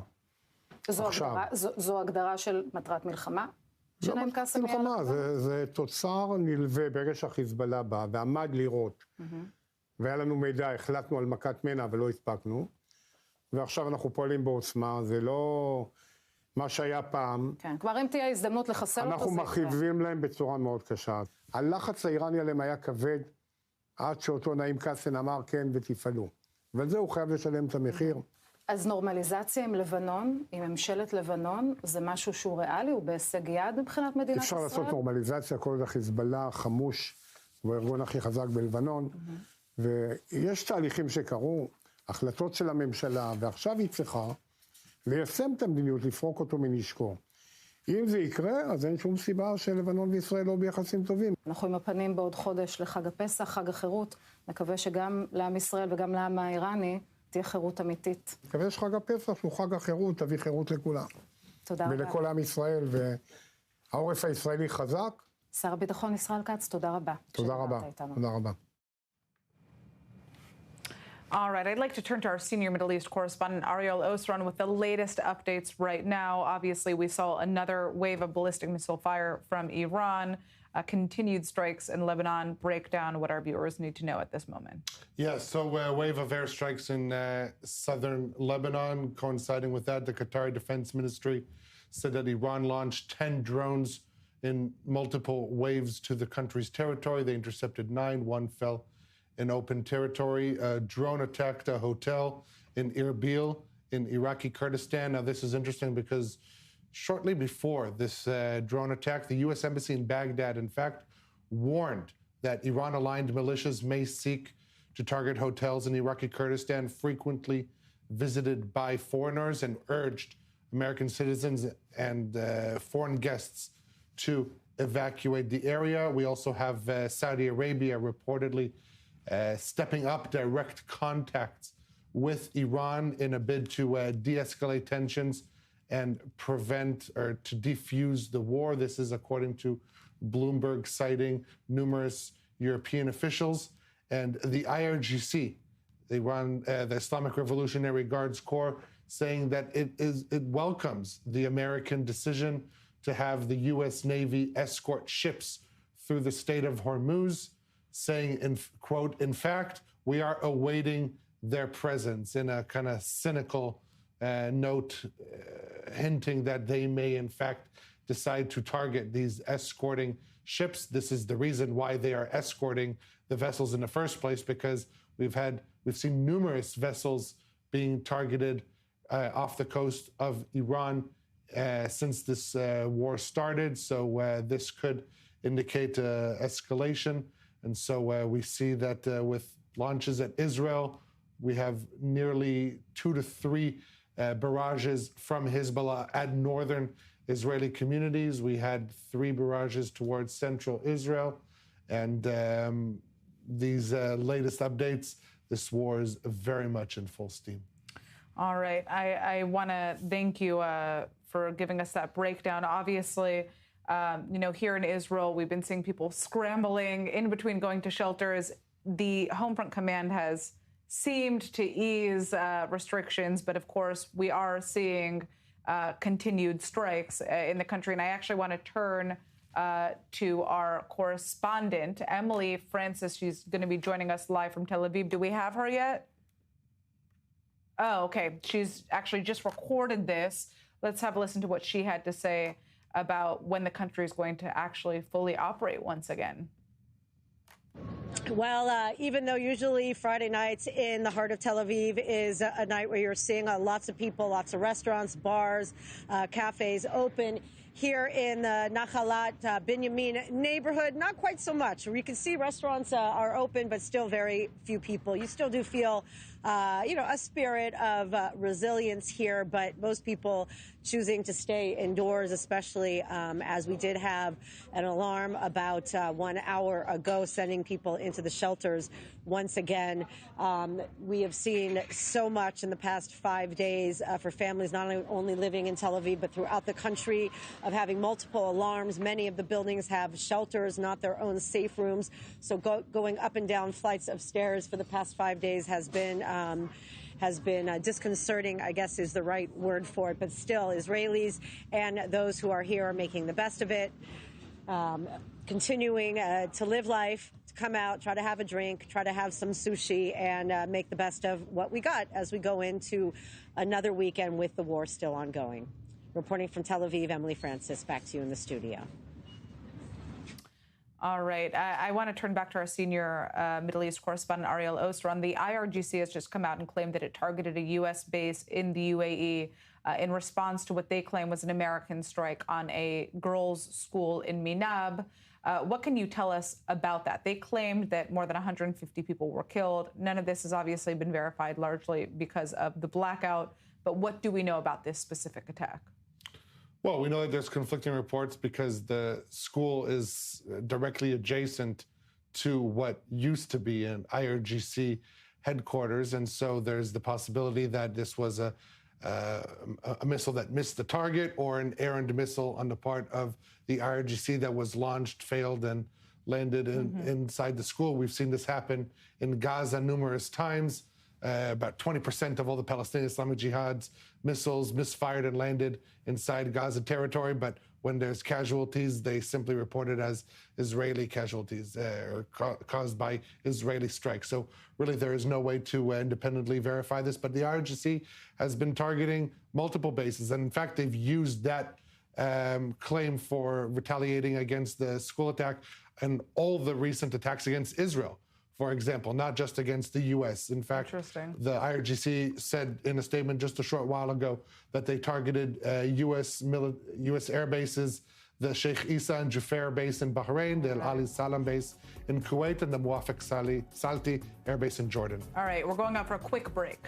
זו הגדרה של מטרת מלחמה? לא מלחמה, זה תוצר נלווה ברגע שהחיזבאללה בא ועמד לראות. והיה לנו מידע, החלטנו על מכת מנע ולא הספקנו. ועכשיו אנחנו פועלים בעוצמה, זה לא מה שהיה פעם. כן, כבר אם תהיה הזדמנות לחסל אותו, אנחנו מרחיבים להם בצורה מאוד קשה. הלחץ האיראני עליהם היה כבד, עד שאותו נעים קאסם אמר כן ותפעלו. ועל זה הוא חייב לשלם את המחיר. אז נורמליזציה עם לבנון, עם ממשלת לבנון, זה משהו שהוא ריאלי, הוא בהישג יד מבחינת מדינת ישראל? אפשר לעשות נורמליזציה, כל זה חיזבאללה, חמוש, הוא הארגון הכי חזק בלבנון, ויש תהליכים שקרו, החלטות של הממשלה, ועכשיו היא צריכה ליישם את המדיניות, לפרוק אותו מנשקו. אם זה יקרה, אז אין שום סיבה שלבנון וישראל לא ביחסים טובים. אנחנו עם הפנים בעוד חודש לחג הפסח, חג החירות, נקווה שגם לעם ישראל וגם לעם האיראני, תהיה חירות אמיתית. מקווה שחג הפסח שהוא חג החירות, תביא חירות לכולם. תודה רבה. ולכל עם ישראל, והעורף הישראלי חזק. שר הביטחון ישראל כץ, תודה רבה. תודה רבה. תודה רבה. All right, I'd like to turn to our senior Middle East correspondent, Ariel Osron, with the latest updates right now. Obviously, we saw another wave of ballistic missile fire from Iran. Continued strikes in Lebanon. Break down what our viewers need to know at this moment. Yes, so a wave of airstrikes in southern Lebanon. Coinciding with that, the Qatari Defense Ministry said that Iran launched 10 drones in multiple waves to the country's territory. They intercepted 9, 1 fell in open territory. A drone attacked a hotel in Erbil in Iraqi Kurdistan. Now, this is interesting because shortly before this drone attack, the U.S. Embassy in Baghdad, in fact, warned that Iran-aligned militias may seek to target hotels in Iraqi Kurdistan frequently visited by foreigners, and urged American citizens and foreign guests to evacuate the area. We also have Saudi Arabia reportedly stepping up direct contacts with Iran in a bid to de-escalate tensions and prevent or to defuse the war. This is according to Bloomberg, citing numerous European officials. And the IRGC, the Islamic Revolutionary Guards Corps, saying that it welcomes the American decision to have the U.S. Navy escort ships through the Strait of Hormuz, saying, quote, in fact, we are awaiting their presence, in a kind of cynical note, hinting that they may, in fact, decide to target these escorting ships. This is the reason why they are escorting the vessels in the first place, because we've seen numerous vessels being targeted off the coast of Iran since this war started. So this could indicate escalation. And so we see that with launches at Israel, we have nearly 2 to 3 barrages from Hezbollah at northern Israeli communities. We had 3 barrages towards central Israel. And these latest updates, this war is very much in full steam. All right. I want to thank you for giving us that breakdown. Obviously, here in Israel, we've been seeing people scrambling in between going to shelters. The Homefront Command has seemed to ease restrictions, but of course, we are seeing continued strikes in the country. And I actually want to turn to our correspondent, Emily Francis. She's going to be joining us live from Tel Aviv. Do we have her yet? Oh, okay. She's actually just recorded this. Let's have a listen to what she had to say about when the country is going to actually fully operate once again. Well, even though usually Friday nights in the heart of Tel Aviv is a night where you're seeing lots of people, lots of restaurants, bars, cafes open, here in the Nahalat Binyamin neighborhood. Not quite so much. You can see restaurants are open, but still very few people. You still do feel, a spirit of resilience here, but most people choosing to stay indoors, especially as we did have an alarm about 1 hour ago, sending people into the shelters once again. We have seen so much in the past 5 days for families not only living in Tel Aviv, but throughout the country, of having multiple alarms. Many of the buildings have shelters, not their own safe rooms. So going up and down flights of stairs for the past 5 days has been disconcerting, I guess is the right word for it. But still, Israelis and those who are here are making the best of it, continuing to live life, to come out, try to have a drink, try to have some sushi, and make the best of what we got as we go into another weekend with the war still ongoing. Reporting from Tel Aviv, Emily Francis, back to you in the studio. All right. I want to turn back to our senior Middle East correspondent, Ariel Ostron. The IRGC has just come out and claimed that it targeted a U.S. base in the UAE in response to what they claim was an American strike on a girls' school in Minab. What can you tell us about that? They claimed that more than 150 people were killed. None of this has obviously been verified, largely because of the blackout. But what do we know about this specific attack? Well, we know that there's conflicting reports because the school is directly adjacent to what used to be an IRGC headquarters. And so there's the possibility that this was a missile that missed the target, or an errant missile on the part of the IRGC that was launched, failed, and landed inside the school. We've seen this happen in Gaza numerous times. About 20% of all the Palestinian Islamic Jihad's missiles misfired and landed inside Gaza territory. But when there's casualties, they simply report it as Israeli casualties or caused by Israeli strikes. So really, there is no way to independently verify this. But the IRGC has been targeting multiple bases. And in fact, they've used that claim for retaliating against the school attack and all the recent attacks against Israel, for example, not just against the U.S. In fact, the IRGC said in a statement just a short while ago that they targeted U.S. air bases, the Sheikh Issa and Jufair base in Bahrain, the Al Ali Salam base in Kuwait, and the Muwafiq Salti air base in Jordan. All right, we're going out for a quick break.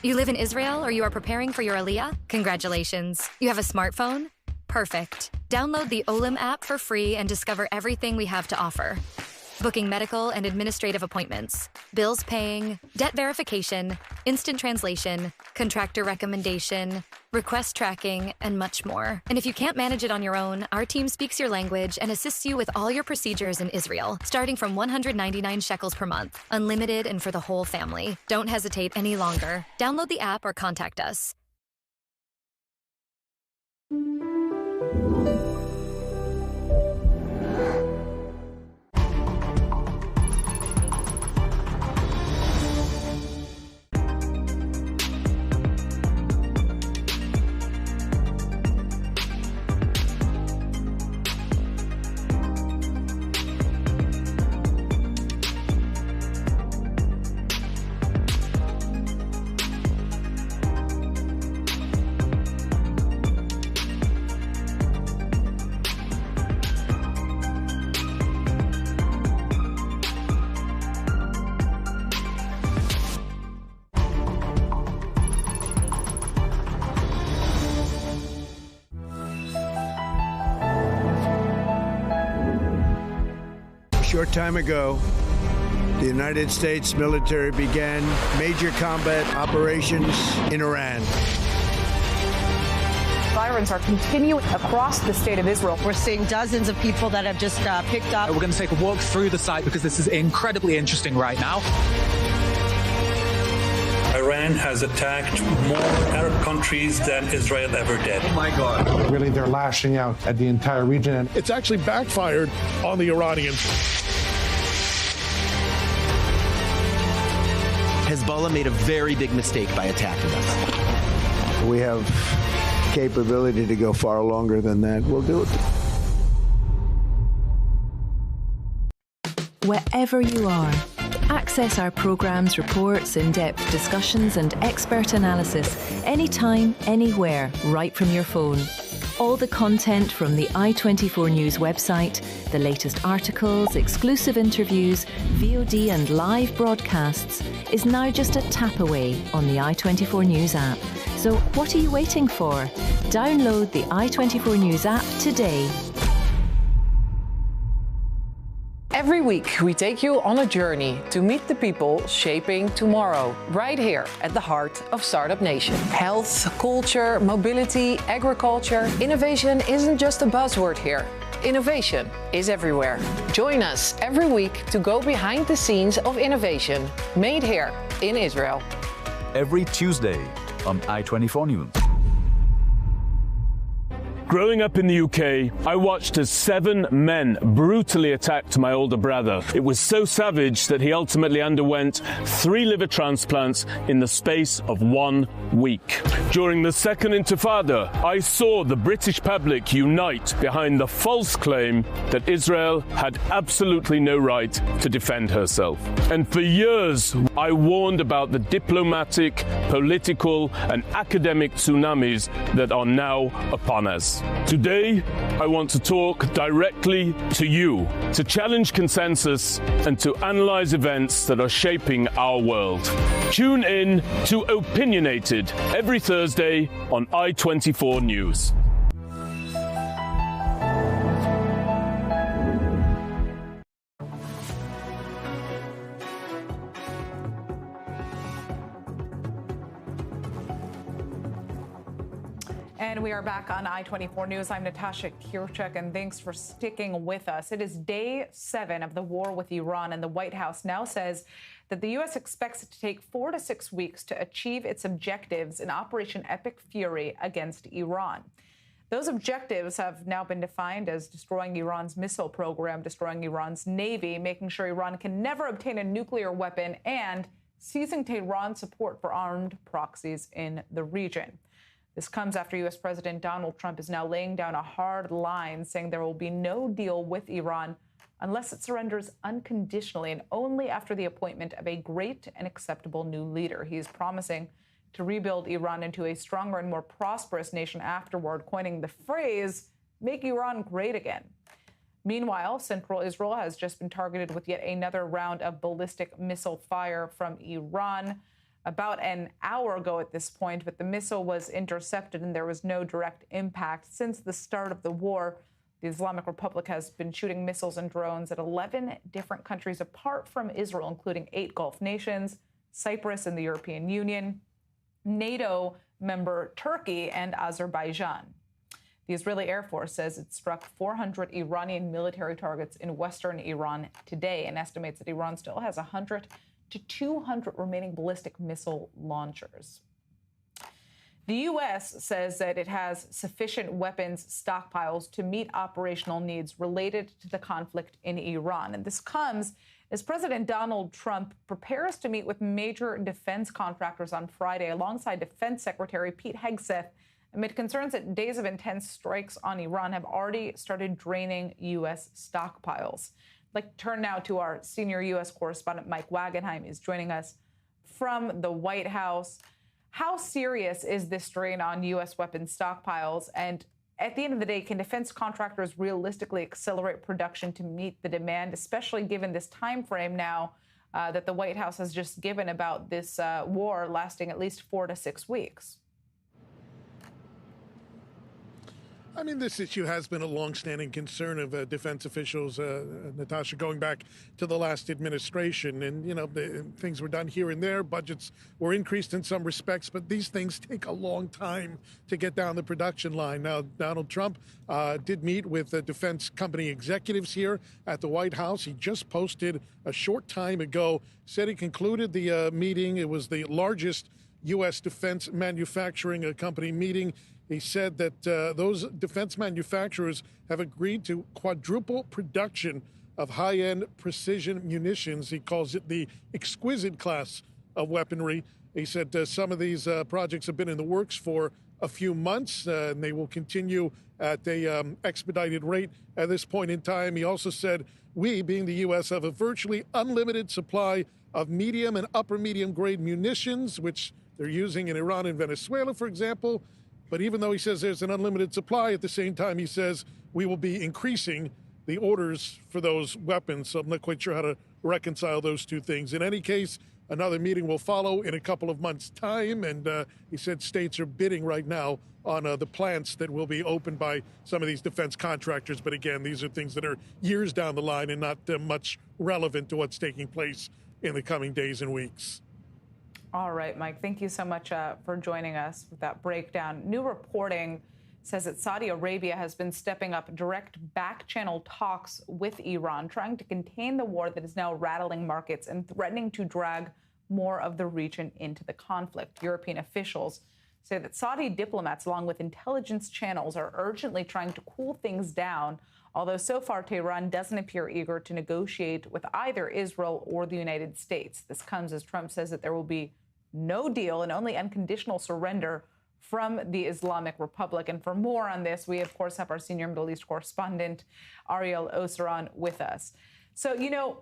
You live in Israel or you are preparing for your Aliyah? Congratulations. You have a smartphone? Perfect. Download the Olim app for free and discover everything we have to offer. Booking medical and administrative appointments, bills paying, debt verification, instant translation, contractor recommendation, request tracking, and much more. And if you can't manage it on your own, our team speaks your language and assists you with all your procedures in Israel, starting from 199 shekels per month, unlimited and for the whole family. Don't hesitate any longer. Download the app or contact us. Short time ago, the United States military began major combat operations in Iran. Sirens are continuing across the state of Israel. We're seeing dozens of people that have just picked up. We're going to take a walk through the site because this is incredibly interesting right now. Iran has attacked more Arab countries than Israel ever did. Oh my God. Really, they're lashing out at the entire region. It's actually backfired on the Iranians. Hezbollah made a very big mistake by attacking us. We have capability to go far longer than that. We'll do it. Wherever you are, Access our programmes, reports, in-depth discussions and expert analysis anytime, anywhere, right from your phone. All the content from the i24 News website, the latest articles, exclusive interviews, VOD and live broadcasts is now just a tap away on the i24 News app. So what are you waiting for? Download the i24 News app today. Every week, we take you on a journey to meet the people shaping tomorrow, right here at the heart of Startup Nation. Health, culture, mobility, agriculture. Innovation isn't just a buzzword here. Innovation is everywhere. Join us every week to go behind the scenes of innovation made here in Israel. Every Tuesday on i24 News. Growing up in the UK, I watched as 7 men brutally attacked my older brother. It was so savage that he ultimately underwent 3 liver transplants in the space of 1 week. During the Second Intifada, I saw the British public unite behind the false claim that Israel had absolutely no right to defend herself. And for years, I warned about the diplomatic, political, and academic tsunamis that are now upon us. Today, I want to talk directly to you, to challenge consensus and to analyze events that are shaping our world. Tune in to Opinionated every Thursday on i24 News. And we are back on i24 News. I'm Natasha Kirchuk, and thanks for sticking with us. It is day 7 of the war with Iran, and the White House now says that the U.S. expects it to take 4 to 6 weeks to achieve its objectives in Operation Epic Fury against Iran. Those objectives have now been defined as destroying Iran's missile program, destroying Iran's navy, making sure Iran can never obtain a nuclear weapon, and ceasing Tehran's support for armed proxies in the region. This comes after U.S. President Donald Trump is now laying down a hard line, saying there will be no deal with Iran unless it surrenders unconditionally and only after the appointment of a great and acceptable new leader. He is promising to rebuild Iran into a stronger and more prosperous nation afterward, coining the phrase, "Make Iran great again." Meanwhile, central Israel has just been targeted with yet another round of ballistic missile fire from Iran. About an hour ago at this point, but the missile was intercepted and there was no direct impact. Since the start of the war, the Islamic Republic has been shooting missiles and drones at 11 different countries apart from Israel, including 8 Gulf nations, Cyprus and the European Union, NATO member Turkey, and Azerbaijan. The Israeli Air Force says it struck 400 Iranian military targets in western Iran today and estimates that Iran still has 100 to 200 remaining ballistic missile launchers. The U.S. says that it has sufficient weapons stockpiles to meet operational needs related to the conflict in Iran. And this comes as President Donald Trump prepares to meet with major defense contractors on Friday alongside Defense Secretary Pete Hegseth amid concerns that days of intense strikes on Iran have already started draining U.S. stockpiles. I'd like to turn now to our senior U.S. correspondent, Mike Wagenheim, is joining us from the White House. How serious is this strain on U.S. weapons stockpiles? And at the end of the day, can defense contractors realistically accelerate production to meet the demand, especially given this time frame now that the White House has just given about this war lasting at least 4 to 6 weeks? I mean, this issue has been a longstanding concern of defense officials, Natasha, going back to the last administration. And, you know, things were done here and there. Budgets were increased in some respects, but these things take a long time to get down the production line. Now, Donald Trump did meet with defense company executives here at the White House. He just posted a short time ago, said he concluded the meeting. It was the largest U.S. defense manufacturing company meeting. He said that those defense manufacturers have agreed to quadruple production of high-end precision munitions. He calls it the exquisite class of weaponry. He said some of these projects have been in the works for a few months, and they will continue at a expedited rate at this point in time. He also said, we, being the U.S., have a virtually unlimited supply of medium and upper medium grade munitions, which they're using in Iran and Venezuela, for example. But even though he says there's an unlimited supply, at the same time, he says we will be increasing the orders for those weapons. So I'm not quite sure how to reconcile those two things. In any case, another meeting will follow in a couple of months' time. And he said states are bidding right now on the plants that will be opened by some of these defense contractors. But again, these are things that are years down the line and not much relevant to what's taking place in the coming days and weeks. All right, Mike, thank you so much for joining us with that breakdown. New reporting says that Saudi Arabia has been stepping up direct back-channel talks with Iran, trying to contain the war that is now rattling markets and threatening to drag more of the region into the conflict. European officials say that Saudi diplomats, along with intelligence channels, are urgently trying to cool things down, although so far Tehran doesn't appear eager to negotiate with either Israel or the United States. This comes as Trump says that there will be no deal and only unconditional surrender from the Islamic Republic. And for more on this, we, of course, have our senior Middle East correspondent, Ariel Oseran, with us. So, you know,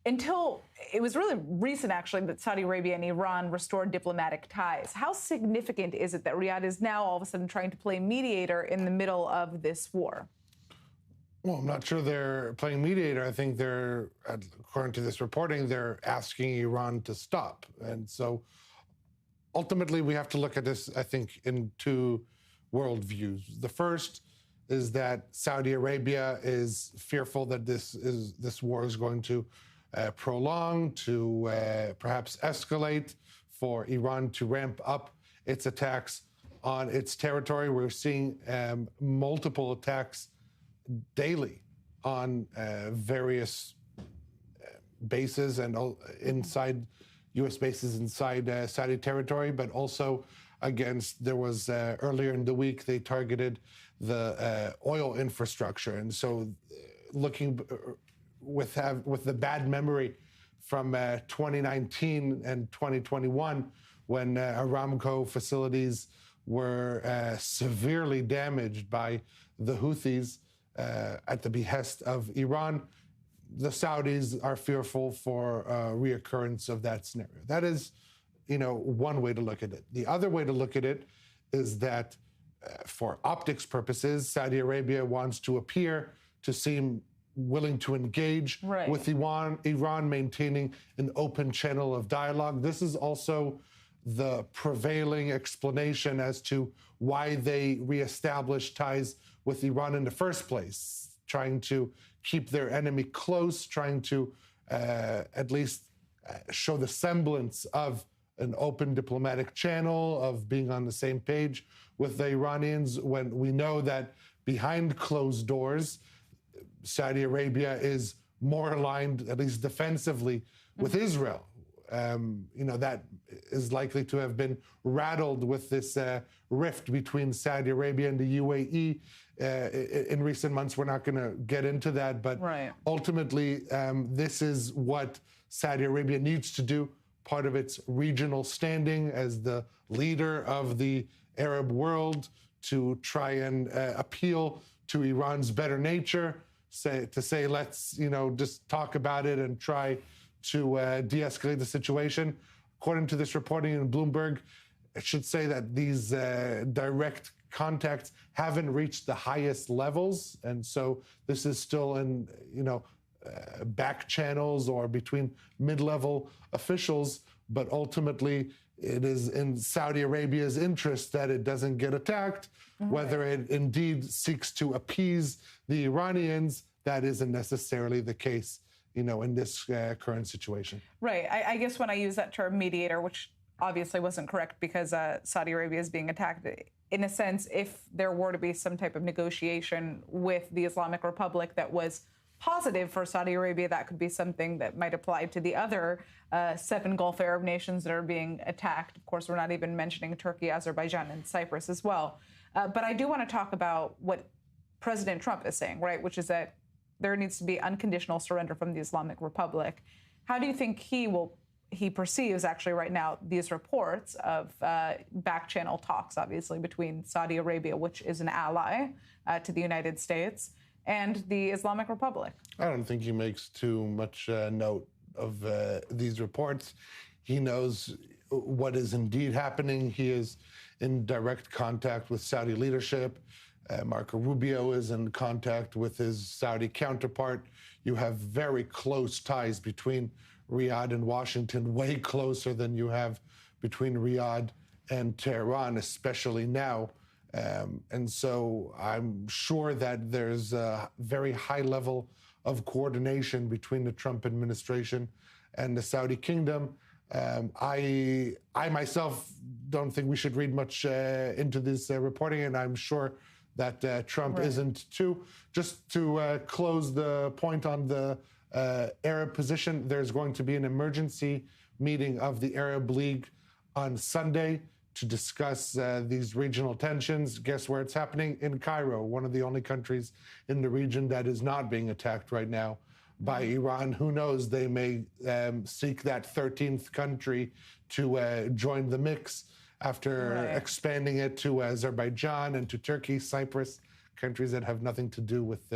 until it was really recent, actually, that Saudi Arabia and Iran restored diplomatic ties. How significant is it that Riyadh is now all of a sudden trying to play mediator in the middle of this war? Well, I'm not sure they're playing mediator. I think they're, according to this reporting, they're asking Iran to stop. And so ultimately, we have to look at this, I think, in two worldviews. The first is that Saudi Arabia is fearful that this war is going to prolong, to perhaps escalate, for Iran to ramp up its attacks on its territory. We're seeing multiple attacks daily on various bases and inside U.S. bases inside Saudi territory, but also against, there was earlier in the week, they targeted the oil infrastructure. And so looking with the bad memory from 2019 and 2021, when Aramco facilities were severely damaged by the Houthis at the behest of Iran, the Saudis are fearful for reoccurrence of that scenario. That is, you know, one way to look at it. The other way to look at it is that for optics purposes, Saudi Arabia wants to appear to seem willing to engage with Iran, maintaining an open channel of dialogue. This is also the prevailing explanation as to why they reestablished ties with Iran in the first place, trying to keep their enemy close, trying to at least show the semblance of an open diplomatic channel, of being on the same page with the Iranians, when we know that behind closed doors, Saudi Arabia is more aligned, at least defensively, with Israel. You know, that is likely to have been rattled with this rift between Saudi Arabia and the UAE in recent months. We're not going to get into that, but ultimately, this is what Saudi Arabia needs to do, part of its regional standing as the leader of the Arab world, to try and appeal to Iran's better nature, to say, let's, you know, just talk about it and try to de-escalate the situation. According to this reporting in Bloomberg, it should say that these direct contacts haven't reached the highest levels. And so this is still in, you know, back channels or between mid-level officials. But ultimately, it is in Saudi Arabia's interest that it doesn't get attacked. Whether it indeed seeks to appease the Iranians, that isn't necessarily the case, you know, in this current situation. Right. I guess when I use that term mediator, which obviously wasn't correct because Saudi Arabia is being attacked, in a sense, if there were to be some type of negotiation with the Islamic Republic that was positive for Saudi Arabia, that could be something that might apply to the other 7 Gulf Arab nations that are being attacked. Of course, we're not even mentioning Turkey, Azerbaijan, and Cyprus as well. But I do want to talk about what President Trump is saying, right, which is that there needs to be unconditional surrender from the Islamic Republic. How do you think he will he perceives actually right now these reports of back channel talks, obviously, between Saudi Arabia, which is an ally to the United States, and the Islamic Republic. I don't think he makes too much note of these reports. He knows what is indeed happening. He is in direct contact with Saudi leadership. Marco Rubio is in contact with his Saudi counterpart. You have very close ties between Riyadh and Washington, way closer than you have between Riyadh and Tehran, especially now. And so I'm sure that there's a very high level of coordination between the Trump administration and the Saudi kingdom. I myself don't think we should read much into this reporting, and I'm sure that Trump isn't too. Just to close the point on the Arab position, there's going to be an emergency meeting of the Arab League on Sunday to discuss these regional tensions. Guess where it's happening? In Cairo, one of the only countries in the region that is not being attacked right now by Iran. Who knows, they may seek that 13th country to join the mix after expanding it to Azerbaijan and to Turkey, Cyprus, countries that have nothing to do with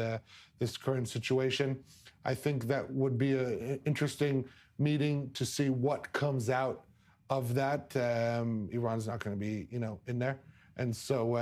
this current situation. I think that would be an interesting meeting to see what comes out of that. Iran's not going to be, in there. And so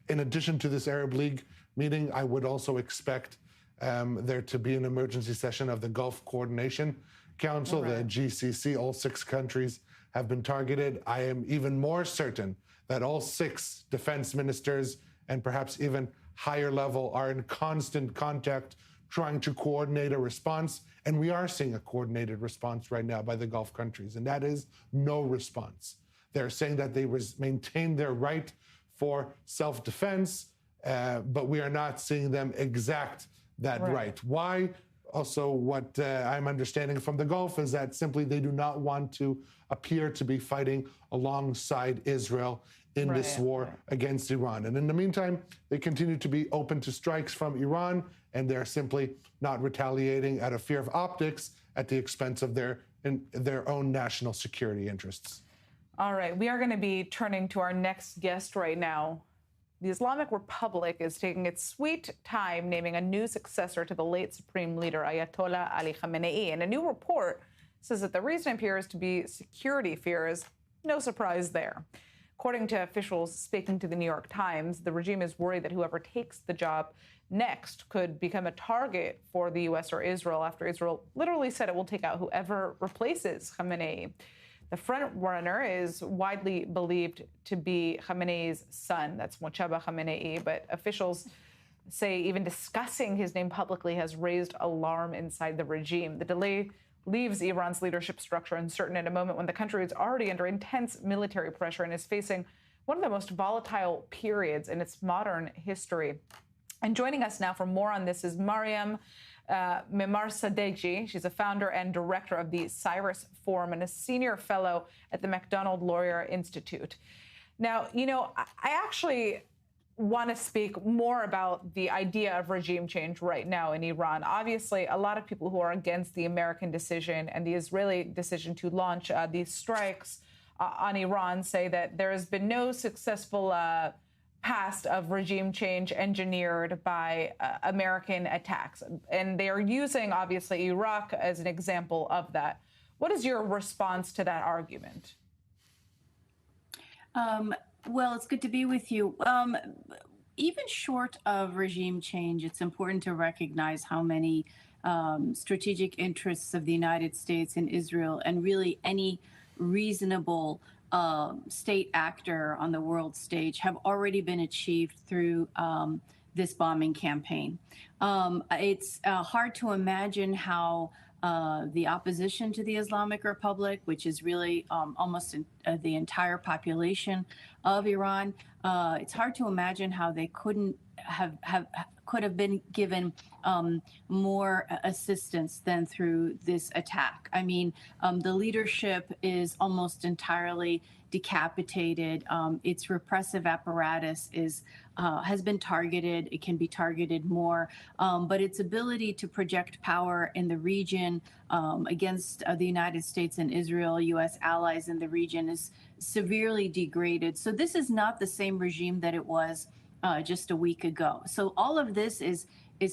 in addition to this Arab League meeting, I would also expect there to be an emergency session of the Gulf Coordination Council, the GCC. All 6 countries have been targeted. I am even more certain that all 6 defense ministers and perhaps even higher level are in constant contact trying to coordinate a response. And we are seeing a coordinated response right now by the Gulf countries, and that is no response. They're saying that they maintain their right for self-defense, but we are not seeing them exact that right. Why? Also, what I'm understanding from the Gulf is that simply they do not want to appear to be fighting alongside Israel in this war against Iran. And in the meantime, they continue to be open to strikes from Iran, and they're simply not retaliating out of fear of optics at the expense of their own national security interests. All right, we are going to be turning to our next guest right now. The Islamic Republic is taking its sweet time naming a new successor to the late Supreme Leader, Ayatollah Ali Khamenei. And a new report says that the reason appears to be security fears. No surprise there. According to officials speaking to the New York Times, the regime is worried that whoever takes the job next could become a target for the U.S. or Israel after Israel literally said it will take out whoever replaces Khamenei. The front runner is widely believed to be Khamenei's son, that's Mojtaba Khamenei, but officials say even discussing his name publicly has raised alarm inside the regime. The delay leaves Iran's leadership structure uncertain at a moment when the country is already under intense military pressure and is facing one of the most volatile periods in its modern history. And joining us now for more on this is Mariam Memarsadeghi. She's a founder and director of the Cyrus Forum and a senior fellow at the MacDonald Laurier Institute. Now, I actually want to speak more about the idea of regime change right now in Iran. Obviously, a lot of people who are against the American decision and the Israeli decision to launch these strikes on Iran say that there has been no successful past of regime change engineered by American attacks. And they are using, obviously, Iraq as an example of that. What is your response to that argument? Well, it's good to be with you. Even short of regime change, it's important to recognize how many strategic interests of the United States and Israel, and really any reasonable state actor on the world stage, have already been achieved through this bombing campaign. It's hard to imagine how the opposition to the Islamic Republic, which is really almost the entire population of Iran, it's hard to imagine how they couldn't could have been given more assistance than through this attack. I mean, the leadership is almost entirely decapitated. Its repressive apparatus has been targeted. It can be targeted more, but its ability to project power in the region against the United States and Israel, U.S. allies in the region, is severely degraded. So this is not the same regime that it was just a week ago. So all of this is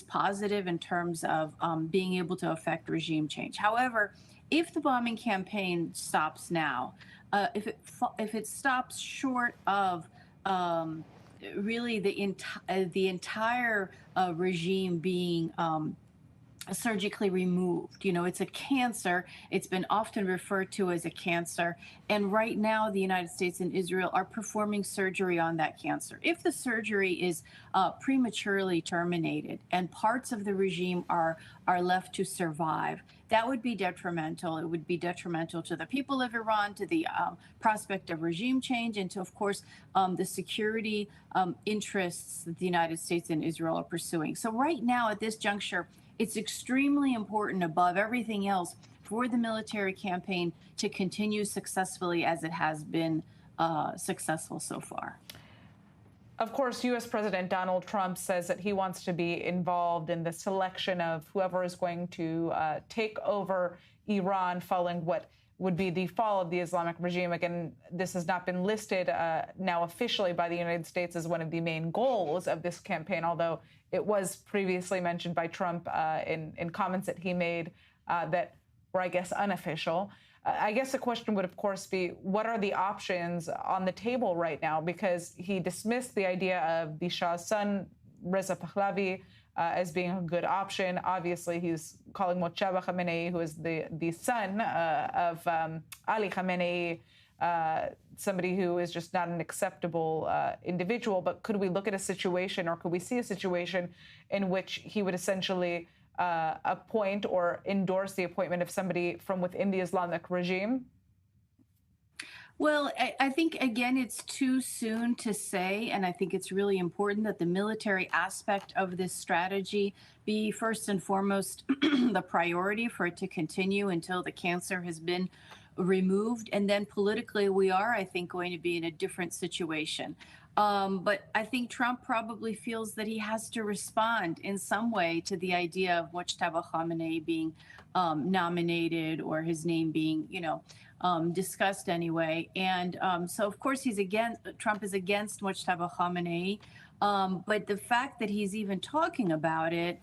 positive in terms of being able to affect regime change. However, if the bombing campaign stops now, if it stops short of really the entire regime being surgically removed. You know, it's a cancer. It's been often referred to as a cancer. And right now, the United States and Israel are performing surgery on that cancer. If the surgery is prematurely terminated and parts of the regime are left to survive, that would be detrimental. It would be detrimental to the people of Iran, to the prospect of regime change, and to, of course, the security interests that the United States and Israel are pursuing. So right now, at this juncture, it's extremely important, above everything else, for the military campaign to continue successfully as it has been successful so far. Of course, U.S. President Donald Trump says that he wants to be involved in the selection of whoever is going to take over Iran following what would be the fall of the Islamic regime. Again, this has not been listed now officially by the United States as one of the main goals of this campaign, although it was previously mentioned by Trump in comments that he made that were, I guess, unofficial. I guess the question would, of course, be what are the options on the table right now? Because he dismissed the idea of the Shah's son, Reza Pahlavi, as being a good option. Obviously, he's calling Mojtaba Khamenei, who is the son of Ali Khamenei, somebody who is just not an acceptable individual. But could we look at a situation, or could we see a situation in which he would essentially appoint or endorse the appointment of somebody from within the Islamic regime? Well, I think, again, it's too soon to say, and I think it's really important that the military aspect of this strategy be first and foremost the priority for it to continue until the cancer has been removed. And then politically, we are, I think, going to be in a different situation. But I think Trump probably feels that he has to respond in some way to the idea of Mojtaba Khamenei being nominated, or his name being, discussed anyway. And so, of course, Trump is against Mojtaba Khamenei. But the fact that he's even talking about it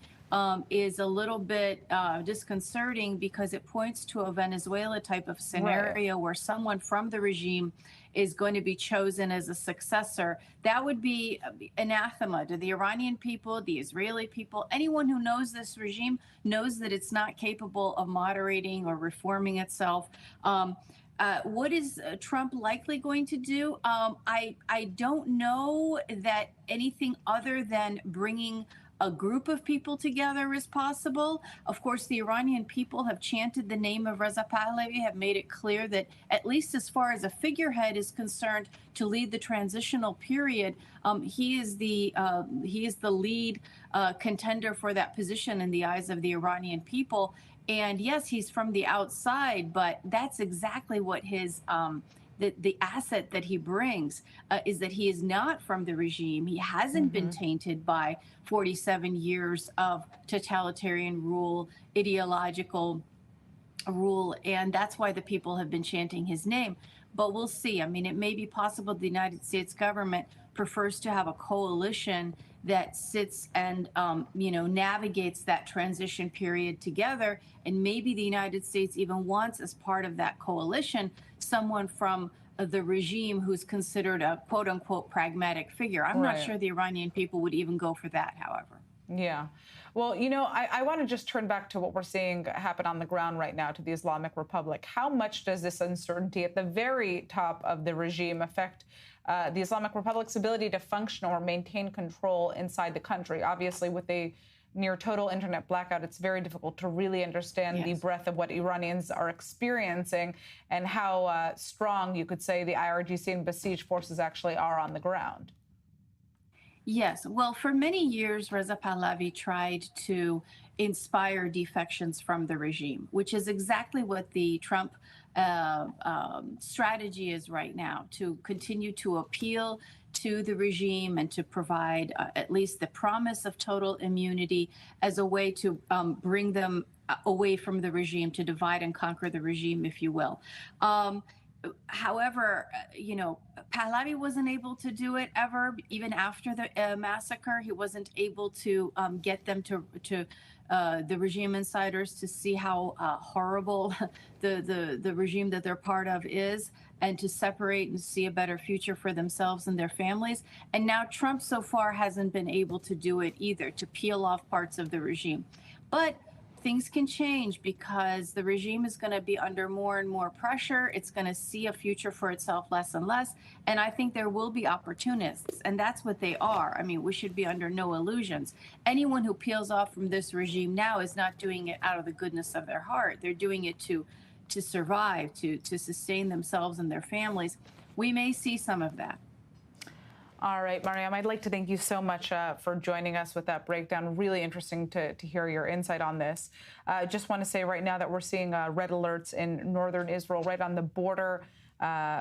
is a little bit disconcerting, because it points to a Venezuela type of scenario where someone from the regime is going to be chosen as a successor. That would be anathema to the Iranian people, the Israeli people. Anyone who knows this regime knows that it's not capable of moderating or reforming itself. What is Trump likely going to do? I don't know that anything other than bringing a group of people together is possible. Of course, the Iranian people have chanted the name of Reza Pahlavi, have made it clear that, at least as far as a figurehead is concerned, to lead the transitional period, he is the lead contender for that position in the eyes of the Iranian people. And yes, he's from the outside, but that's exactly what his the asset that he brings is that he is not from the regime. He hasn't been tainted by 47 years of totalitarian rule, ideological rule, and that's why the people have been chanting his name. But we'll see. I mean, it may be possible the United States government prefers to have a coalition that sits and, navigates that transition period together. And maybe the United States even wants, as part of that coalition, someone from the regime who's considered a quote unquote pragmatic figure. I'm not sure the Iranian people would even go for that, however. Yeah. Well, I want to just turn back to what we're seeing happen on the ground right now to the Islamic Republic. How much does this uncertainty at the very top of the regime affect the Islamic Republic's ability to function or maintain control inside the country? Obviously, with a near total internet blackout, it's very difficult to really understand the breadth of what Iranians are experiencing and how strong, you could say, the IRGC and Basij forces actually are on the ground. Yes. Well, for many years, Reza Pahlavi tried to inspire defections from the regime, which is exactly what the Trump strategy is right now, to continue to appeal to the regime and to provide at least the promise of total immunity as a way to bring them away from the regime, to divide and conquer the regime, if you will. However, Pahlavi wasn't able to do it ever, even after the massacre. He wasn't able to get them to the regime insiders to see how horrible the regime that they're part of is, and to separate and see a better future for themselves and their families. And now Trump so far hasn't been able to do it either, to peel off parts of the regime. But things can change, because the regime is going to be under more and more pressure. It's going to see a future for itself less and less. And I think there will be opportunists, and that's what they are. I mean, we should be under no illusions. Anyone who peels off from this regime now is not doing it out of the goodness of their heart. They're doing it to survive, to sustain themselves and their families. We may see some of that. All right, Mariam, I'd like to thank you so much for joining us with that breakdown. Really interesting to hear your insight on this. Just want to say right now that we're seeing red alerts in northern Israel, right on the border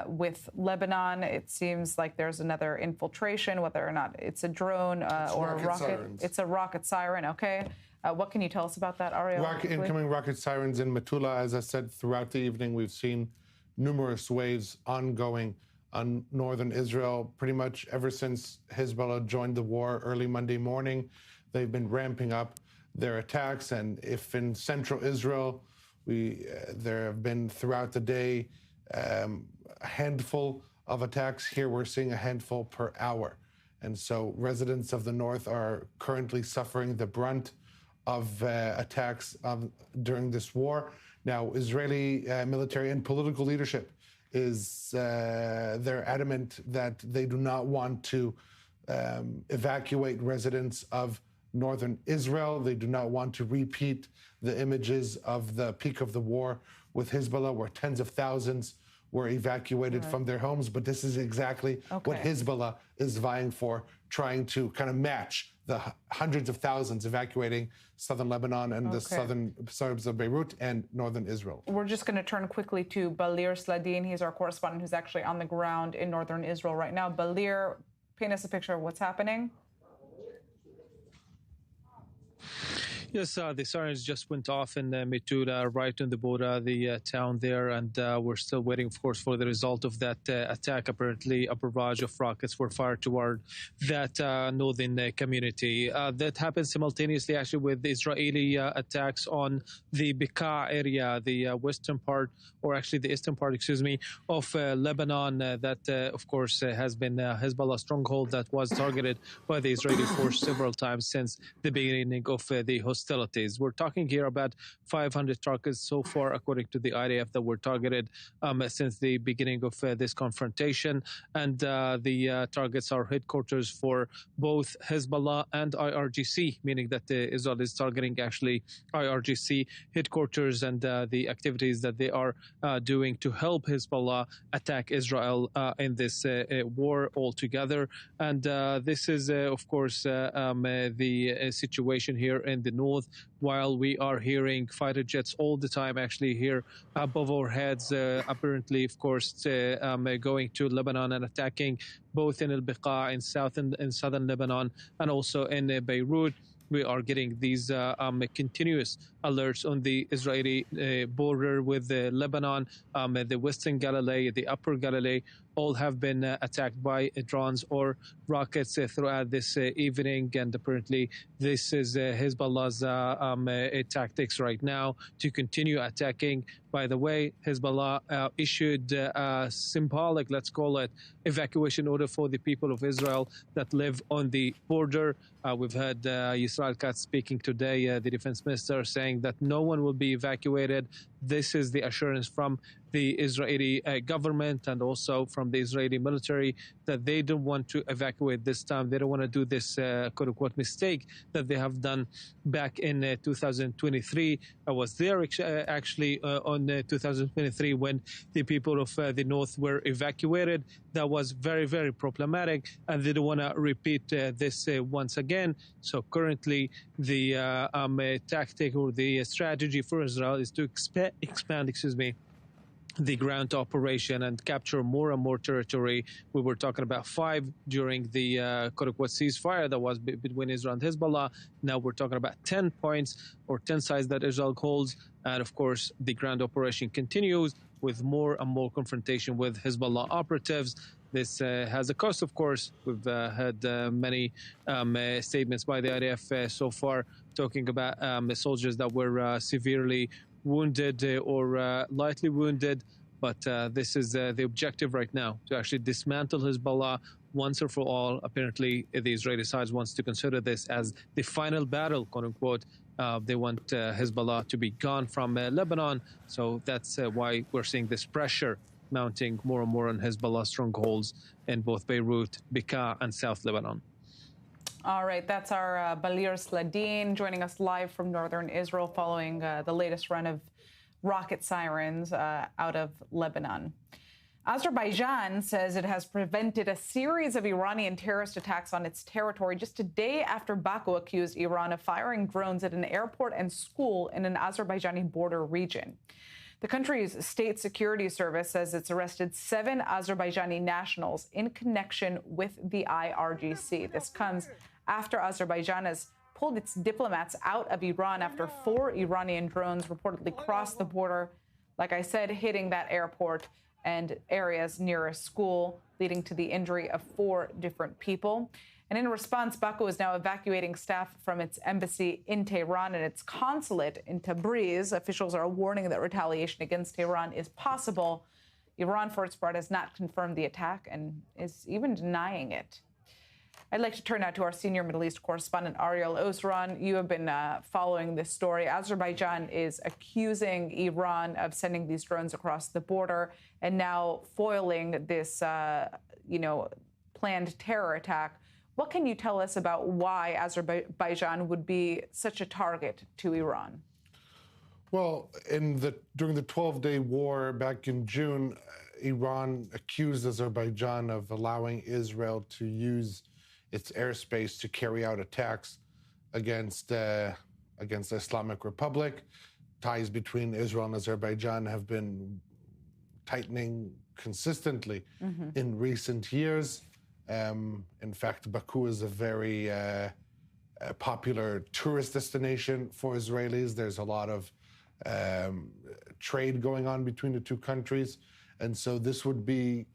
with Lebanon. It seems like there's another infiltration, whether or not it's a drone or a rocket. Sirens. It's a rocket siren, okay? What can you tell us about that, Ariel? Incoming rocket sirens in Metula. As I said, throughout the evening, we've seen numerous waves ongoing on northern Israel, pretty much ever since Hezbollah joined the war early Monday morning. They've been ramping up their attacks, and if in central Israel, there have been throughout the day a handful of attacks. Here we're seeing a handful per hour. And so residents of the north are currently suffering the brunt of attacks during this war. Now, Israeli military and political leadership they're adamant that they do not want to evacuate residents of northern Israel. They do not want to repeat the images of the peak of the war with Hezbollah, where tens of thousands were evacuated from their homes. But this is exactly what Hezbollah is vying for, trying to kind of match the hundreds of thousands evacuating southern Lebanon and the southern suburbs of Beirut and northern Israel. We're just going to turn quickly to Balir Sladin. He's our correspondent who's actually on the ground in northern Israel right now. Balir, paint us a picture of what's happening. Yes, the sirens just went off in Metula, right on the border, the town there, and we're still waiting, of course, for the result of that attack. Apparently, a barrage of rockets were fired toward that northern community. That happened simultaneously, actually, with Israeli attacks on the Bekaa area, the western part, or actually the eastern part, of Lebanon. That, of course, has been Hezbollah stronghold that was targeted by the Israeli force several times since the beginning of the hostilities. We're talking here about 500 targets so far, according to the IDF, that were targeted since the beginning of this confrontation. And the targets are headquarters for both Hezbollah and IRGC, meaning that Israel is targeting actually IRGC headquarters and the activities that they are doing to help Hezbollah attack Israel in this war altogether. And this is, of course, the situation here in the north, while we are hearing fighter jets all the time actually here above our heads, apparently, of course, going to Lebanon and attacking both in Al-Bekaa in southern Lebanon and also in Beirut. We are getting these continuous alerts on the Israeli border with Lebanon, the Western Galilee, the Upper Galilee, all have been attacked by drones or rockets throughout this evening. And apparently this is Hezbollah's tactics right now to continue attacking. By the way, Hezbollah issued a symbolic, let's call it, evacuation order for the people of Israel that live on the border. We've heard Yisrael Katz speaking today, the defense minister, saying that no one will be evacuated. this is the assurance from the Israeli government and also from the Israeli military that they don't want to evacuate this time. They don't want to do this quote-unquote mistake that they have done back in 2023. I was there actually on 2023 when the people of the north were evacuated. That was very, very problematic, and they don't want to repeat this once again. So currently, the tactic or the strategy for Israel is to expand, the ground operation and capture more and more territory. We were talking about 5 during the quote-unquote ceasefire that was between Israel and Hezbollah. Now we're talking about 10 points or 10 sites that Israel holds. And of course, the ground operation continues with more and more confrontation with Hezbollah operatives. This has a cost, of course. We've had many statements by the IDF so far talking about soldiers that were severely wounded or lightly wounded. But this is the objective right now, to actually dismantle Hezbollah once and for all. Apparently, the Israeli side wants to consider this as the final battle, quote unquote. They want Hezbollah to be gone from Lebanon. So that's why we're seeing this pressure mounting more and more on Hezbollah strongholds in both Beirut, Bekaa, and South Lebanon. All right, that's our Balir Sladin joining us live from northern Israel following the latest run of rocket sirens out of Lebanon. Azerbaijan says it has prevented a series of Iranian terrorist attacks on its territory just a day after Baku accused Iran of firing drones at an airport and school in an Azerbaijani border region. The country's state security service says it's arrested 7 Azerbaijani nationals in connection with the IRGC. This comes after Azerbaijan has pulled its diplomats out of Iran after 4 Iranian drones reportedly crossed the border, like I said, hitting that airport and areas near a school, leading to the injury of 4 different people. And in response, Baku is now evacuating staff from its embassy in Tehran and its consulate in Tabriz. Officials are warning that retaliation against Tehran is possible. Iran, for its part, has not confirmed the attack and is even denying it. I'd like to turn now to our senior Middle East correspondent, Ariel Osran. You have been following this story. Azerbaijan is accusing Iran of sending these drones across the border and now foiling this, planned terror attack. What can you tell us about why Azerbaijan would be such a target to Iran? Well, during the 12-day war back in June, Iran accused Azerbaijan of allowing Israel to use its airspace to carry out attacks against the Islamic Republic. Ties between Israel and Azerbaijan have been tightening consistently in recent years. In fact, Baku is a very popular tourist destination for Israelis. There's a lot of trade going on between the two countries. And so this would be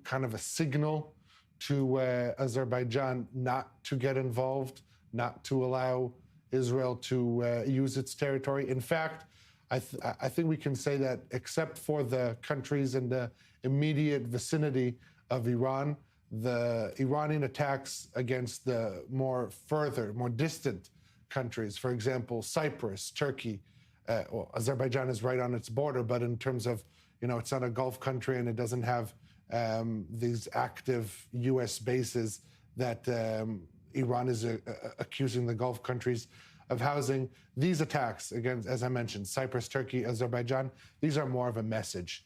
kind of a signal to Azerbaijan not to get involved, not to allow Israel to use its territory. In fact, I think we can say that except for the countries in the immediate vicinity of Iran, the Iranian attacks against the more distant countries, for example, Cyprus, Turkey, Azerbaijan is right on its border, but in terms of, it's not a Gulf country and it doesn't have these active U.S. bases that Iran is accusing the Gulf countries of housing. These attacks against, as I mentioned, Cyprus, Turkey, Azerbaijan, these are more of a message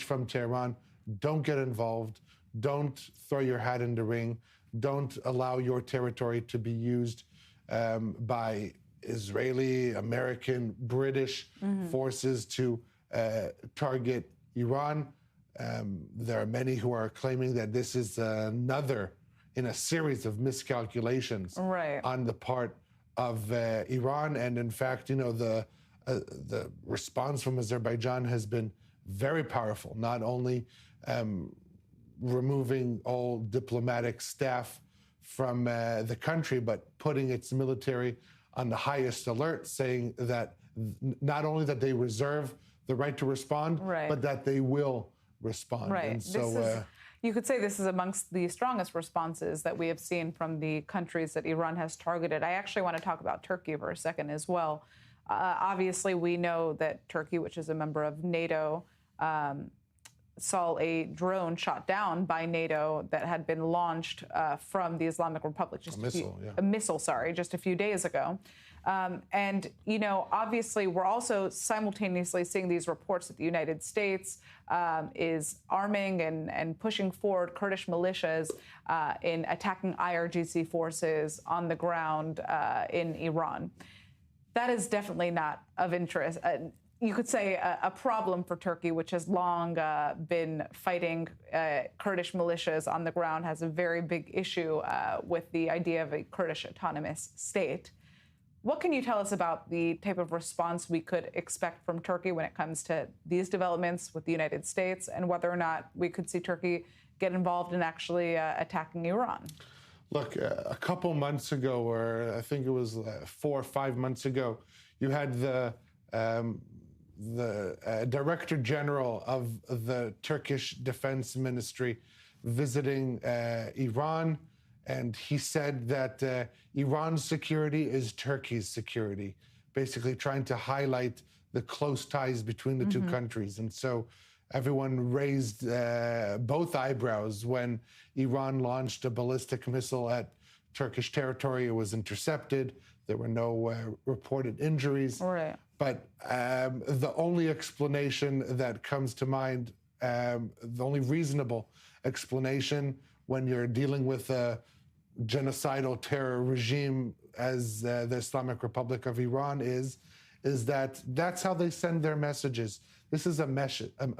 from Tehran. Don't get involved. Don't throw your hat in the ring. Don't allow your territory to be used by Israeli, American, British forces to target Iran. There are many who are claiming that this is another in a series of miscalculations on the part of Iran. And in fact, the response from Azerbaijan has been very powerful, not only removing all diplomatic staff from the country, but putting its military on the highest alert, saying that not only that they reserve the right to respond, but that they will respond. Right. And so, you could say this is amongst the strongest responses that we have seen from the countries that Iran has targeted. I actually want to talk about Turkey for a second as well. Obviously, we know that Turkey, which is a member of NATO, saw a drone shot down by NATO that had been launched from the Islamic Republic. A missile, just a few days ago. And, you know, obviously, we're also simultaneously seeing these reports that the United States is arming and pushing forward Kurdish militias in attacking IRGC forces on the ground in Iran. That is definitely not of interest. You could say a problem for Turkey, which has long been fighting Kurdish militias on the ground, has a very big issue with the idea of a Kurdish autonomous state. What can you tell us about the type of response we could expect from Turkey when it comes to these developments with the United States, and whether or not we could see Turkey get involved in actually attacking Iran? Look, a couple months ago, or I think it was 4 or 5 months ago, you had the Director General of the Turkish Defense Ministry visiting Iran, and he said that Iran's security is Turkey's security, basically trying to highlight the close ties between the two countries. And so everyone raised both eyebrows when Iran launched a ballistic missile at Turkish territory. It was intercepted. There were no reported injuries. Right. But the only explanation that comes to mind, the only reasonable explanation when you're dealing with a genocidal terror regime as the Islamic Republic of Iran is that that's how they send their messages. This is a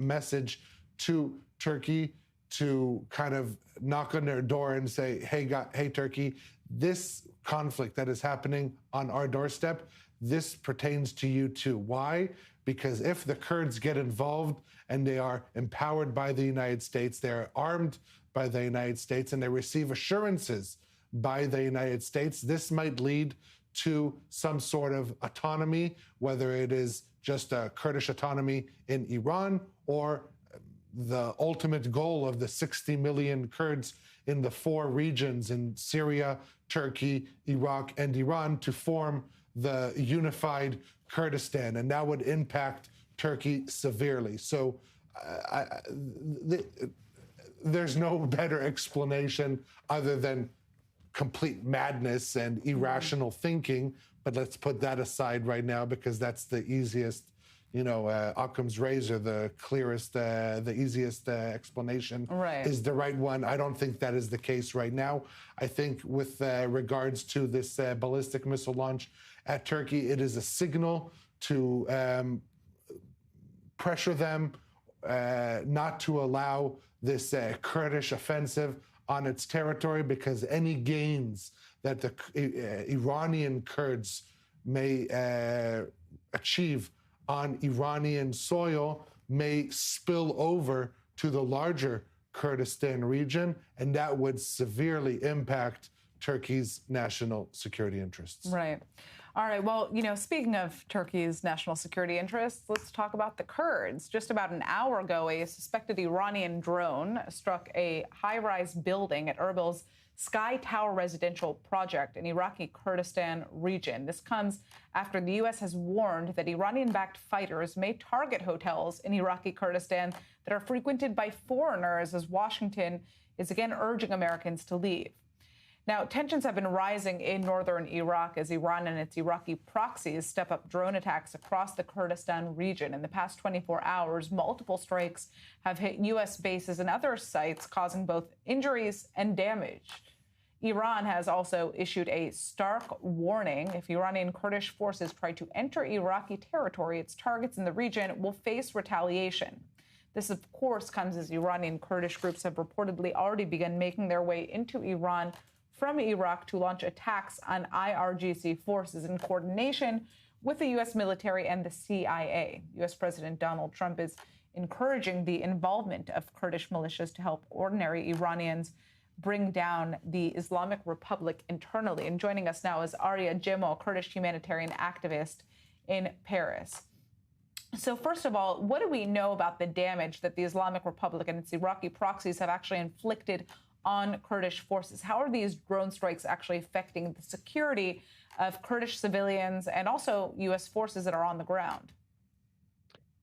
message to Turkey to kind of knock on their door and say, hey, Turkey, this conflict that is happening on our doorstep, this pertains to you too. Why? Because if the Kurds get involved and they are empowered by the United States, they're armed by the United States, and they receive assurances by the United States, this might lead to some sort of autonomy, whether it is just a Kurdish autonomy in Iran or the ultimate goal of the 60 million Kurds in the 4 regions in Syria, Turkey, Iraq, and Iran to form the unified Kurdistan, and that would impact Turkey severely. So there's no better explanation other than complete madness and irrational thinking, but let's put that aside right now because that's the easiest, Occam's razor, the clearest, the easiest explanation is the right one. I don't think that is the case right now. I think with regards to this ballistic missile launch at Turkey, it is a signal to pressure them not to allow this Kurdish offensive on its territory, because any gains that the Iranian Kurds may achieve on Iranian soil may spill over to the larger Kurdistan region, and that would severely impact Turkey's national security interests. Right. All right. Well, speaking of Turkey's national security interests, let's talk about the Kurds. Just about an hour ago, a suspected Iranian drone struck a high-rise building at Erbil's Sky Tower residential project in Iraqi Kurdistan region. This comes after the U.S. has warned that Iranian-backed fighters may target hotels in Iraqi Kurdistan that are frequented by foreigners, as Washington is again urging Americans to leave. Now, tensions have been rising in northern Iraq as Iran and its Iraqi proxies step up drone attacks across the Kurdistan region. In the past 24 hours, multiple strikes have hit U.S. bases and other sites, causing both injuries and damage. Iran has also issued a stark warning. If Iranian Kurdish forces try to enter Iraqi territory, its targets in the region will face retaliation. This, of course, comes as Iranian Kurdish groups have reportedly already begun making their way into Iran from Iraq to launch attacks on IRGC forces in coordination with the U.S. military and the CIA. U.S. President Donald Trump is encouraging the involvement of Kurdish militias to help ordinary Iranians bring down the Islamic Republic internally. And joining us now is Arya Jemo, a Kurdish humanitarian activist in Paris. So first of all, what do we know about the damage that the Islamic Republic and its Iraqi proxies have actually inflicted on Kurdish forces. How are these drone strikes actually affecting the security of Kurdish civilians and also U.S. forces that are on the ground?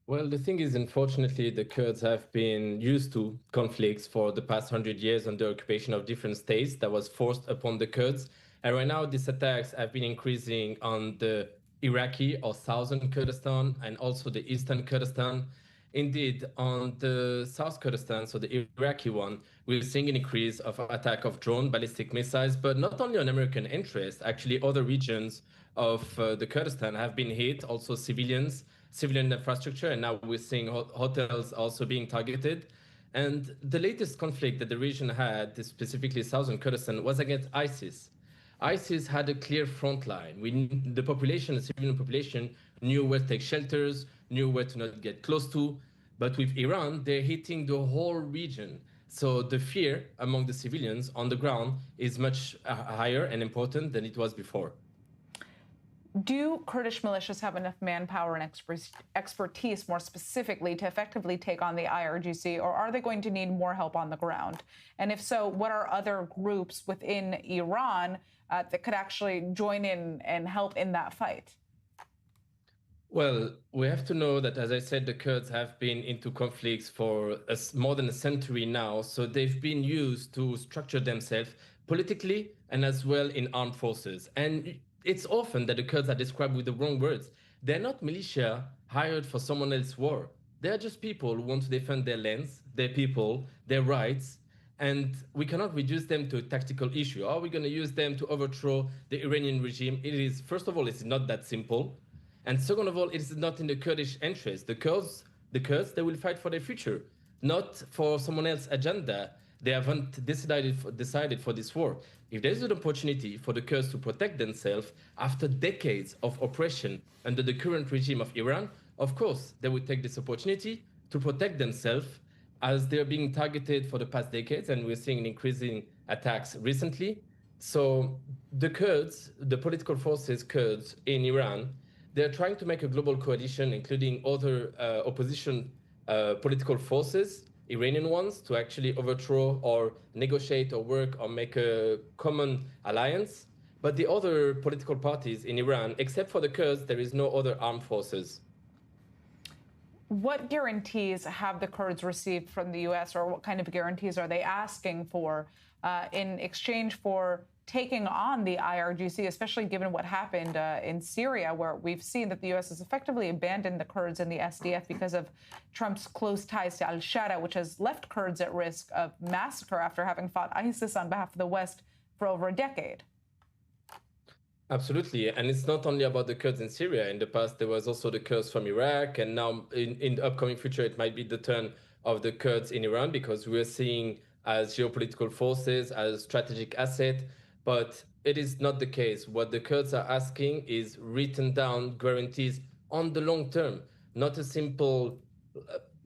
Well, the thing is, unfortunately, the Kurds have been used to conflicts for the past 100 years under occupation of different states that was forced upon the Kurds. And right now, these attacks have been increasing on the Iraqi or southern Kurdistan and also the eastern Kurdistan. Indeed, on the South Kurdistan, so the Iraqi one, we're seeing an increase of attack of drone ballistic missiles, but not only on American interest, actually other regions of the Kurdistan have been hit, also civilian infrastructure, and now we're seeing hotels also being targeted. And the latest conflict that the region had, specifically southern Kurdistan, was against ISIS. ISIS had a clear front line. The population, the civilian population, knew where to take shelters, knew where to not get close to. But with Iran, they're hitting the whole region. So the fear among the civilians on the ground is much higher and important than it was before. Do Kurdish militias have enough manpower and expertise, more specifically, to effectively take on the IRGC, or are they going to need more help on the ground? And if so, what are other groups within Iran that could actually join in and help in that fight? Well, we have to know that, as I said, the Kurds have been into conflicts for more than a century now, so they've been used to structure themselves politically and as well in armed forces. And it's often that the Kurds are described with the wrong words. They're not militia hired for someone else's war. They're just people who want to defend their lands, their people, their rights, and we cannot reduce them to a tactical issue. Are we going to use them to overthrow the Iranian regime? It is, first of all, it's not that simple. And second of all, it is not in the Kurdish interest. The Kurds, they will fight for their future, not for someone else's agenda. They haven't decided for this war. If there is an opportunity for the Kurds to protect themselves after decades of oppression under the current regime of Iran, of course, they would take this opportunity to protect themselves as they're being targeted for the past decades, and we're seeing increasing attacks recently. So the Kurds, the political forces, Kurds in Iran, they're trying to make a global coalition, including other opposition political forces, Iranian ones, to actually overthrow or negotiate or work or make a common alliance. But the other political parties in Iran, except for the Kurds, there is no other armed forces. What guarantees have the Kurds received from the U.S., or what kind of guarantees are they asking for in exchange for taking on the IRGC, especially given what happened in Syria, where we've seen that the U.S. has effectively abandoned the Kurds and the SDF because of Trump's close ties to al-Sharaa, which has left Kurds at risk of massacre after having fought ISIS on behalf of the West for over a decade? Absolutely. And it's not only about the Kurds in Syria. In the past, there was also the Kurds from Iraq. And now in the upcoming future, it might be the turn of the Kurds in Iran, because we're seeing as geopolitical forces, as strategic asset. But it is not the case. What the Kurds are asking is written down guarantees on the long term, not a simple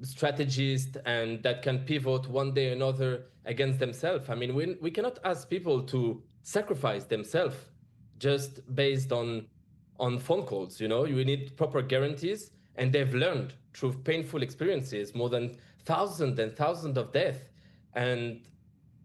strategist and that can pivot one day or another against themselves. I mean, we cannot ask people to sacrifice themselves just based on phone calls. You know, you need proper guarantees, and they've learned through painful experiences, more than thousands and thousands of deaths. And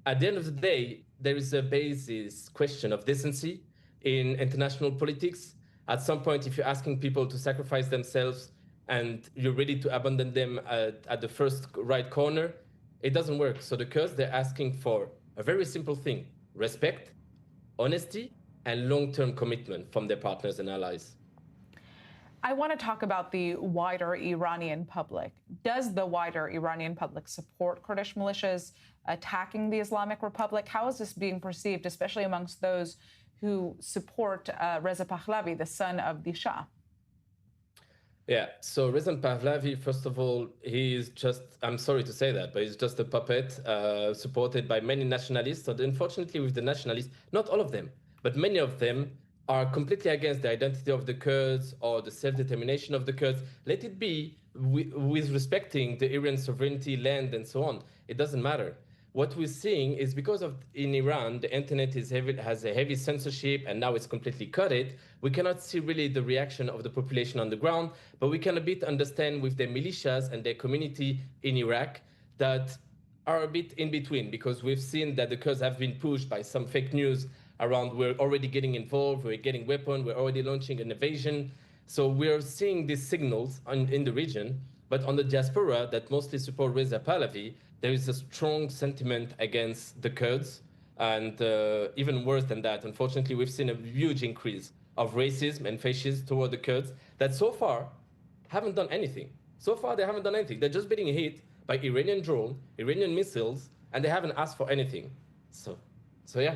at the end of the day, there is a basis question of decency in international politics. At some point, if you're asking people to sacrifice themselves and you're ready to abandon them at the first right corner, it doesn't work. So the Kurds, they're asking for a very simple thing: respect, honesty, and long-term commitment from their partners and allies. I want to talk about the wider Iranian public. Does the wider Iranian public support Kurdish militias attacking the Islamic Republic? How is this being perceived, especially amongst those who support Reza Pahlavi, the son of the Shah? Yeah, so Reza Pahlavi, first of all, he is just, I'm sorry to say that, but he's just a puppet supported by many nationalists. So unfortunately with the nationalists, not all of them, but many of them are completely against the identity of the Kurds or the self-determination of the Kurds. Let it be with respecting the Iranian sovereignty, land, and so on. It doesn't matter. What we're seeing is because of in Iran, the internet has a heavy censorship, and now it's completely cut it. We cannot see really the reaction of the population on the ground, but we can a bit understand with their militias and their community in Iraq that are a bit in between, because we've seen that the Kurds have been pushed by some fake news around we're already getting involved, we're getting weapons, we're already launching an invasion. So we're seeing these signals in the region, but on the diaspora that mostly support Reza Pahlavi, there is a strong sentiment against the Kurds. And even worse than that, unfortunately, we've seen a huge increase of racism and fascism toward the Kurds that so far haven't done anything. So far, they haven't done anything. They're just being hit by Iranian drone, Iranian missiles, and they haven't asked for anything. So yeah.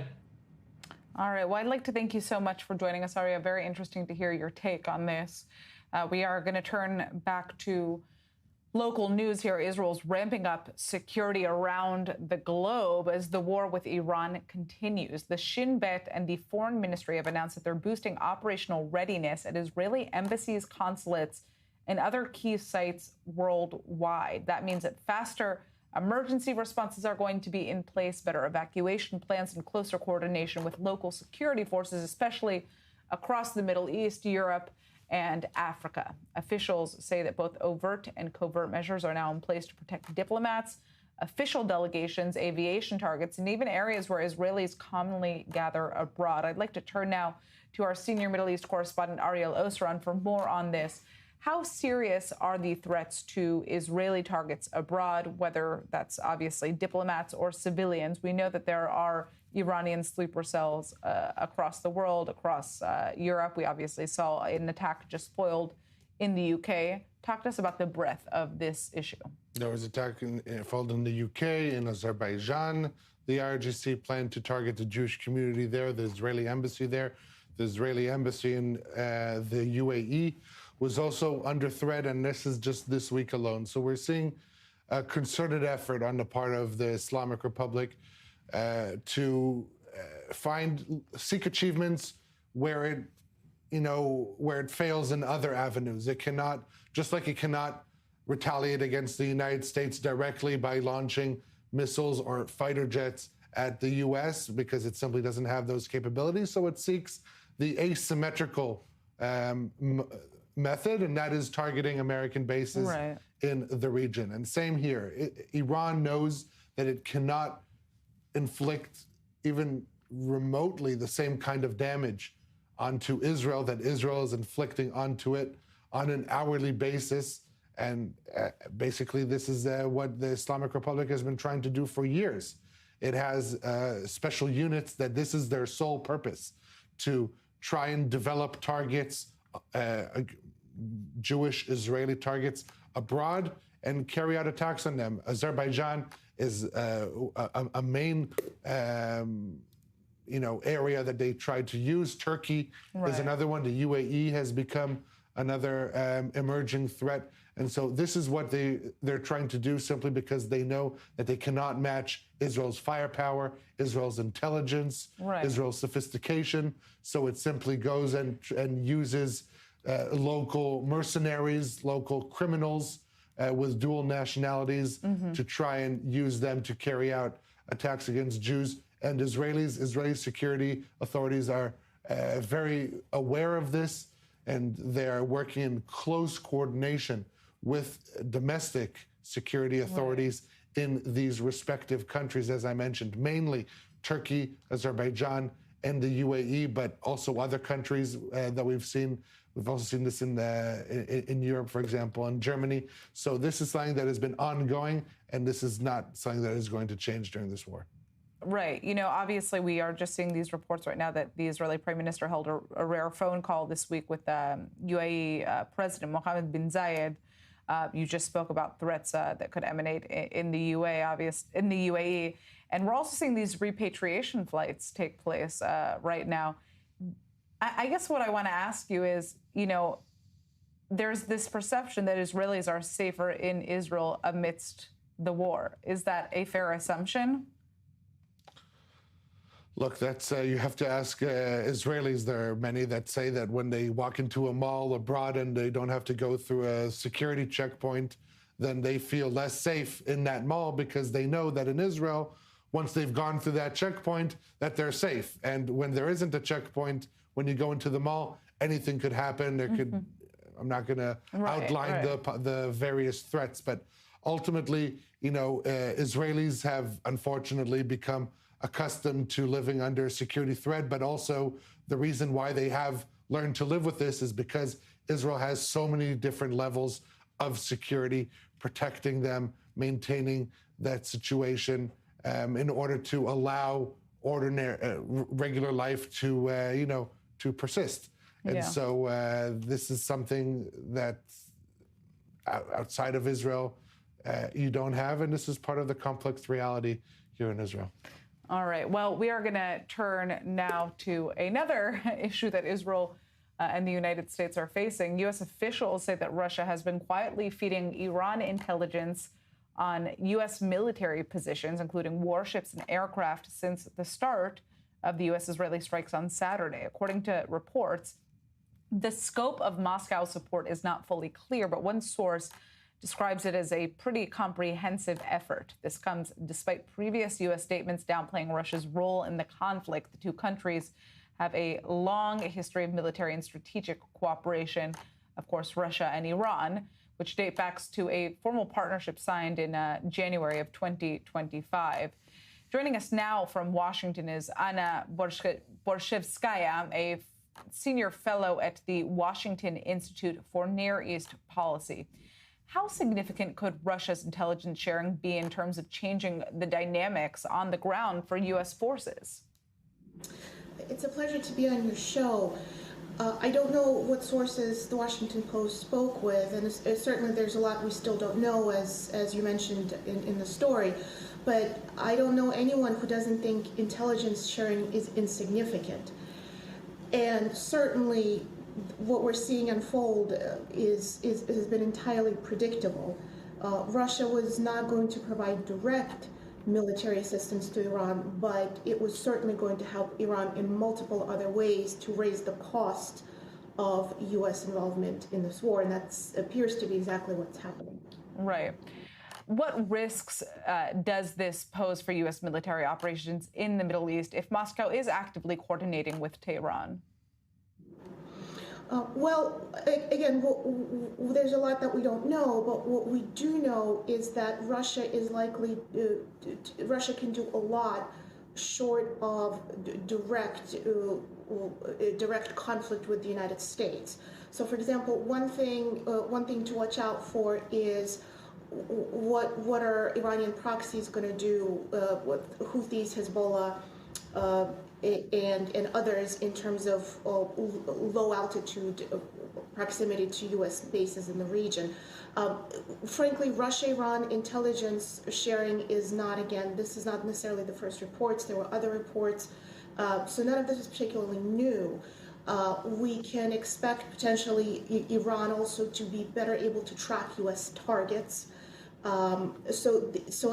All right. Well, I'd like to thank you so much for joining us, Aria. Very interesting to hear your take on this. We are going to turn back to local news here. Israel's ramping up security around the globe as the war with Iran continues. The Shin Bet and the Foreign Ministry have announced that they're boosting operational readiness at Israeli embassies, consulates, and other key sites worldwide. That means that faster emergency responses are going to be in place, better evacuation plans, and closer coordination with local security forces, especially across the Middle East, Europe, and Africa. Officials say that both overt and covert measures are now in place to protect diplomats, official delegations, aviation targets, and even areas where Israelis commonly gather abroad. I'd like to turn now to our senior Middle East correspondent, Ariel Osran, for more on this. How serious are the threats to Israeli targets abroad, whether that's obviously diplomats or civilians? We know that there are Iranian sleeper cells across the world, across Europe. We obviously saw an attack just foiled in the UK. Talk to us about the breadth of this issue. There was an attack foiled in the UK, in Azerbaijan. The IRGC planned to target the Jewish community there, the Israeli embassy there. The Israeli embassy in the UAE was also under threat, and this is just this week alone. So we're seeing a concerted effort on the part of the Islamic Republic to seek achievements where it fails in other avenues. It cannot, just like it cannot retaliate against the United States directly by launching missiles or fighter jets at the US, because it simply doesn't have those capabilities. So it seeks the asymmetrical method, and that is targeting American bases in the region. And same here. Iran knows that it cannot inflict even remotely the same kind of damage onto Israel that Israel is inflicting onto it on an hourly basis. And basically, this is what the Islamic Republic has been trying to do for years. It has special units that this is their sole purpose, to try and develop targets, Jewish Israeli targets abroad, and carry out attacks on them. Azerbaijan is a main area that they tried to use. Turkey is another one. The UAE has become another emerging threat. And so this is what they're trying to do, simply because they know that they cannot match Israel's firepower, Israel's intelligence, Israel's sophistication. So it simply goes and uses local mercenaries, local criminals with dual nationalities to try and use them to carry out attacks against Jews and Israelis. Israeli security authorities are very aware of this, and they are working in close coordination with domestic security authorities in these respective countries, as I mentioned, mainly Turkey, Azerbaijan, and the UAE, but also other countries that we've seen. We've also seen this in Europe, for example, and Germany. So this is something that has been ongoing, and this is not something that is going to change during this war. Right. Obviously, we are just seeing these reports right now that the Israeli Prime Minister held a rare phone call this week with UAE President Mohammed bin Zayed. You just spoke about threats that could emanate in the UAE, and we're also seeing these repatriation flights take place right now. I guess what I want to ask you is, there's this perception that Israelis are safer in Israel amidst the war. Is that a fair assumption? Look, that's you have to ask Israelis. There are many that say that when they walk into a mall abroad and they don't have to go through a security checkpoint, then they feel less safe in that mall, because they know that in Israel, once they've gone through that checkpoint, that they're safe. And when there isn't a checkpoint, when you go into the mall, anything could happen. There could, I'm not going to outline the various threats, but ultimately, Israelis have unfortunately become accustomed to living under security threat, but also the reason why they have learned to live with this is because Israel has so many different levels of security, protecting them, maintaining that situation in order to allow ordinary, regular life to, to persist. And so this is something that outside of Israel you don't have, and this is part of the complex reality here in Israel. All right. Well, we are going to turn now to another issue that Israel and the United States are facing. U.S. officials say that Russia has been quietly feeding Iran intelligence on U.S. military positions, including warships and aircraft, since the start of the U.S.-Israeli strikes on Saturday. According to reports, the scope of Moscow's support is not fully clear, but one source describes it as a pretty comprehensive effort. This comes despite previous U.S. statements downplaying Russia's role in the conflict. The two countries have a long history of military and strategic cooperation, of course, Russia and Iran, which date back to a formal partnership signed in January of 2025. Joining us now from Washington is Anna Borshevskaya, a senior fellow at the Washington Institute for Near East Policy. How significant could Russia's intelligence sharing be in terms of changing the dynamics on the ground for U.S. forces? It's a pleasure to be on your show. I don't know what sources the Washington Post spoke with, and certainly there's a lot we still don't know, as you mentioned in the story. But I don't know anyone who doesn't think intelligence sharing is insignificant. And certainly what we're seeing unfold has been entirely predictable. Russia was not going to provide direct military assistance to Iran, but it was certainly going to help Iran in multiple other ways to raise the cost of U.S. involvement in this war, and that appears to be exactly what's happening. Right. What risks does this pose for U.S. military operations in the Middle East if Moscow is actively coordinating with Tehran? Well, again, there's a lot that we don't know, but what we do know is that Russia is likely, Russia can do a lot short of direct conflict with the United States. So, for example, one thing to watch out for is what are Iranian proxies going to do with Houthis, Hezbollah, and others in terms of low altitude proximity to U.S. bases in the region. Frankly, Russia-Iran intelligence sharing is not, again, this is not necessarily the first reports. There were other reports. So none of this is particularly new. We can expect potentially Iran also to be better able to track U.S. targets. So these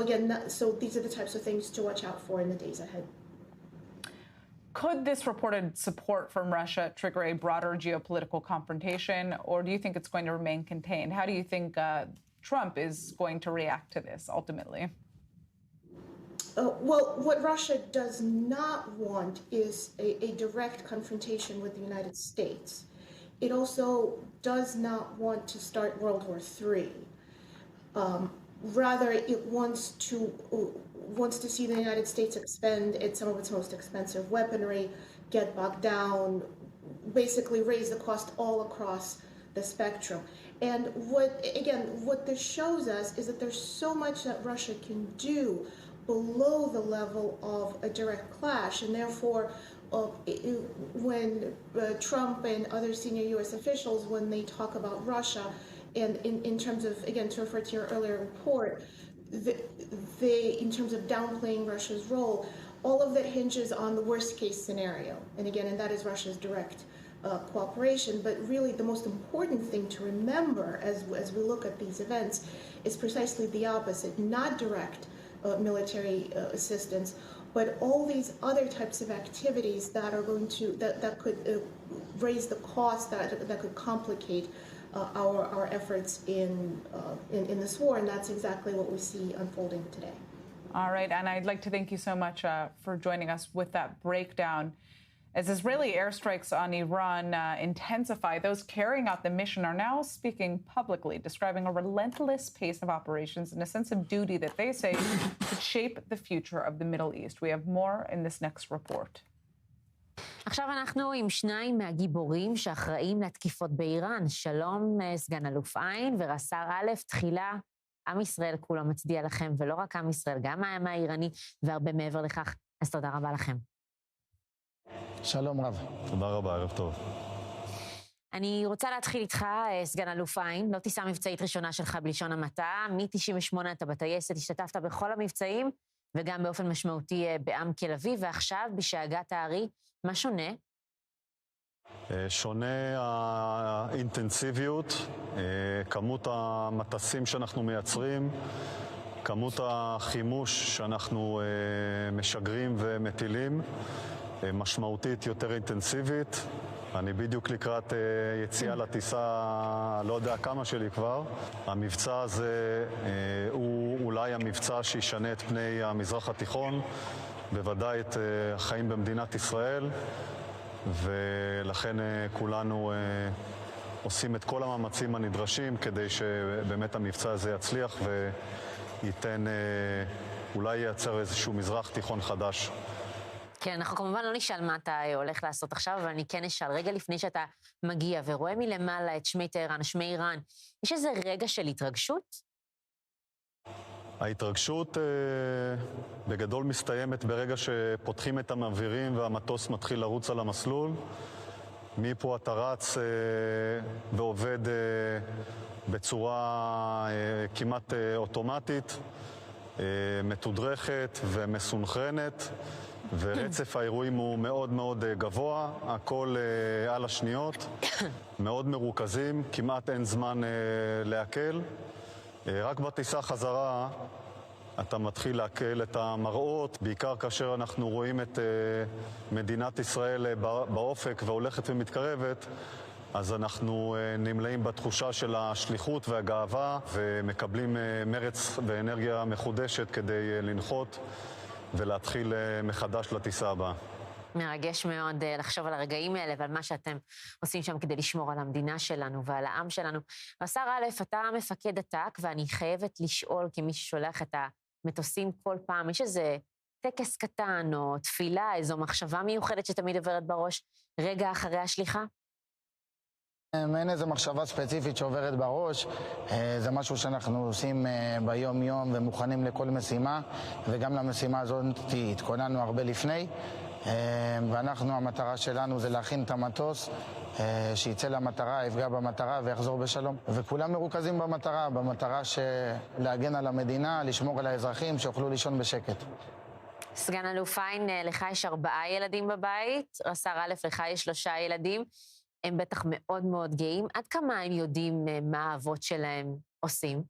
are the types of things to watch out for in the days ahead. Could this reported support from Russia trigger a broader geopolitical confrontation, or do you think it's going to remain contained? How do you think Trump is going to react to this ultimately? Well, what Russia does not want is a direct confrontation with the United States. It also does not want to start World War III. Rather, it wants to see the United States expend some of its most expensive weaponry, get bogged down, basically raise the cost all across the spectrum. And what this shows us is that there's so much that Russia can do below the level of a direct clash, and therefore when Trump and other senior U.S. officials, when they talk about Russia, and in terms of, again, to refer to your earlier report, in terms of downplaying Russia's role, all of that hinges on the worst case scenario. And that is Russia's direct cooperation. But really the most important thing to remember as we look at these events is precisely the opposite, not direct military assistance, but all these other types of activities that are going to, that could raise the cost, that could complicate our efforts in this war, and that's exactly what we see unfolding today. All right, and I'd like to thank you so much for joining us with that breakdown. As Israeli airstrikes on Iran intensify, those carrying out the mission are now speaking publicly, describing a relentless pace of operations and a sense of duty that they say could shape the future of the Middle East. We have more in this next report. עכשיו אנחנו עם שניים מהגיבורים שאחראים לתקיפות באיראן. שלום, סגן אלוף עין ורס"ר א', תחילה, עם ישראל כולו מצדיע לכם, ולא רק עם ישראל, גם העם האיראני והרבה מעבר לכך. אז תודה רבה לכם. שלום רב. תודה רבה, ערב טוב. אני רוצה להתחיל איתך, סגן אלוף עין, לא טיסה מבצעית ראשונה שלך בלשון המעטה, מ-98 אתה בטייסת, השתתפת בכל המבצעים, וגם באופן משמעותי בעמק אביב, ועכשיו בשאגת הארי, מה שונה? שונה האינטנסיביות, כמות המטסים שאנחנו מייצרים, כמות החימוש שאנחנו משגרים ומטילים, משמעותית יותר אינטנסיבית. אני בדיוק לקראת יציאה לטיסה, לא יודע כמה שלי כבר. המבצע הזה הוא אולי המבצע שישנה את פני המזרח התיכון, בוודאי את החיים במדינת ישראל, ולכן כולנו עושים את כל המאמצים הנדרשים כדי שבאמת המבצע הזה יצליח וייתן, אולי ייצר איזשהו מזרח תיכון חדש. כן, אנחנו כמובן לא נשאל מה אתה הולך לעשות עכשיו, אבל אני כן אשאל, רגע לפני שאתה מגיע ורואה מלמעלה את שמי טהרן, שמי איראן, יש איזה רגע של התרגשות? ההתרגשות בגדול מסתיימת ברגע שפותחים את המעבירים והמטוס מתחיל לרוץ על המסלול. מפה אתה רץ ועובד בצורה כמעט אוטומטית, מתודרכת ומסונכרנת, ורצף האירועים הוא מאוד מאוד גבוה, הכל על השניות, מאוד מרוכזים, כמעט אין זמן להקל. רק בטיסה חזרה אתה מתחיל להקל את המראות, בעיקר כאשר אנחנו רואים את מדינת ישראל באופק והולכת ומתקרבת, אז אנחנו נמלאים בתחושה של השליחות והגאווה ומקבלים מרץ ואנרגיה מחודשת כדי לנחות ולהתחיל מחדש לטיסה הבאה. מרגש מאוד לחשוב על הרגעים האלה ועל מה שאתם עושים שם כדי לשמור על המדינה שלנו ועל העם שלנו. רס"ר א', אתה מפקד עתק, ואני חייבת לשאול כמי ששולח את המטוסים כל פעם, יש איזה טקס קטן או תפילה, איזו מחשבה מיוחדת שתמיד עוברת בראש רגע אחרי השליחה? אין איזו מחשבה ספציפית שעוברת בראש, זה משהו שאנחנו עושים ביום יום ומוכנים לכל משימה, וגם למשימה הזאת התכוננו הרבה לפני, ואנחנו, המטרה שלנו זה להכין את המטוס, שיצא למטרה, יפגע במטרה ויחזור בשלום. וכולם מרוכזים במטרה להגן על המדינה, לשמור על האזרחים, שיוכלו לישון בשקט. סגן אלוף עין, לך יש 4 ילדים בבית, רס"ר א', לך יש 3 ילדים, הם בטח מאוד מאוד גאים. עד כמה הם יודעים מה האבות שלהם עושים?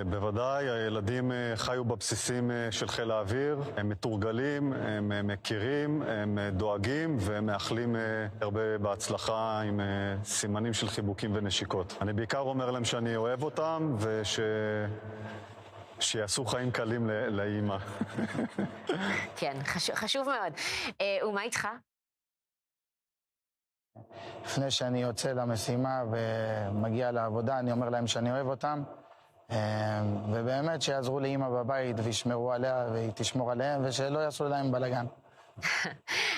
בוודאי, הילדים חיו בבסיסים של חיל האוויר, הם מתורגלים, הם מכירים, הם דואגים והם מאחלים הרבה בהצלחה עם סימנים של חיבוקים ונשיקות. אני בעיקר אומר להם שאני אוהב אותם שיעשו חיים קלים לאמא. כן, חשוב מאוד. ומה איתך? לפני שאני יוצא למשימה ומגיע לעבודה, אני אומר להם שאני אוהב אותם, ובאמת שיעזרו לאמא בבית וישמרו עליה והיא תשמור עליהם, ושלא יעשו להם בלגן.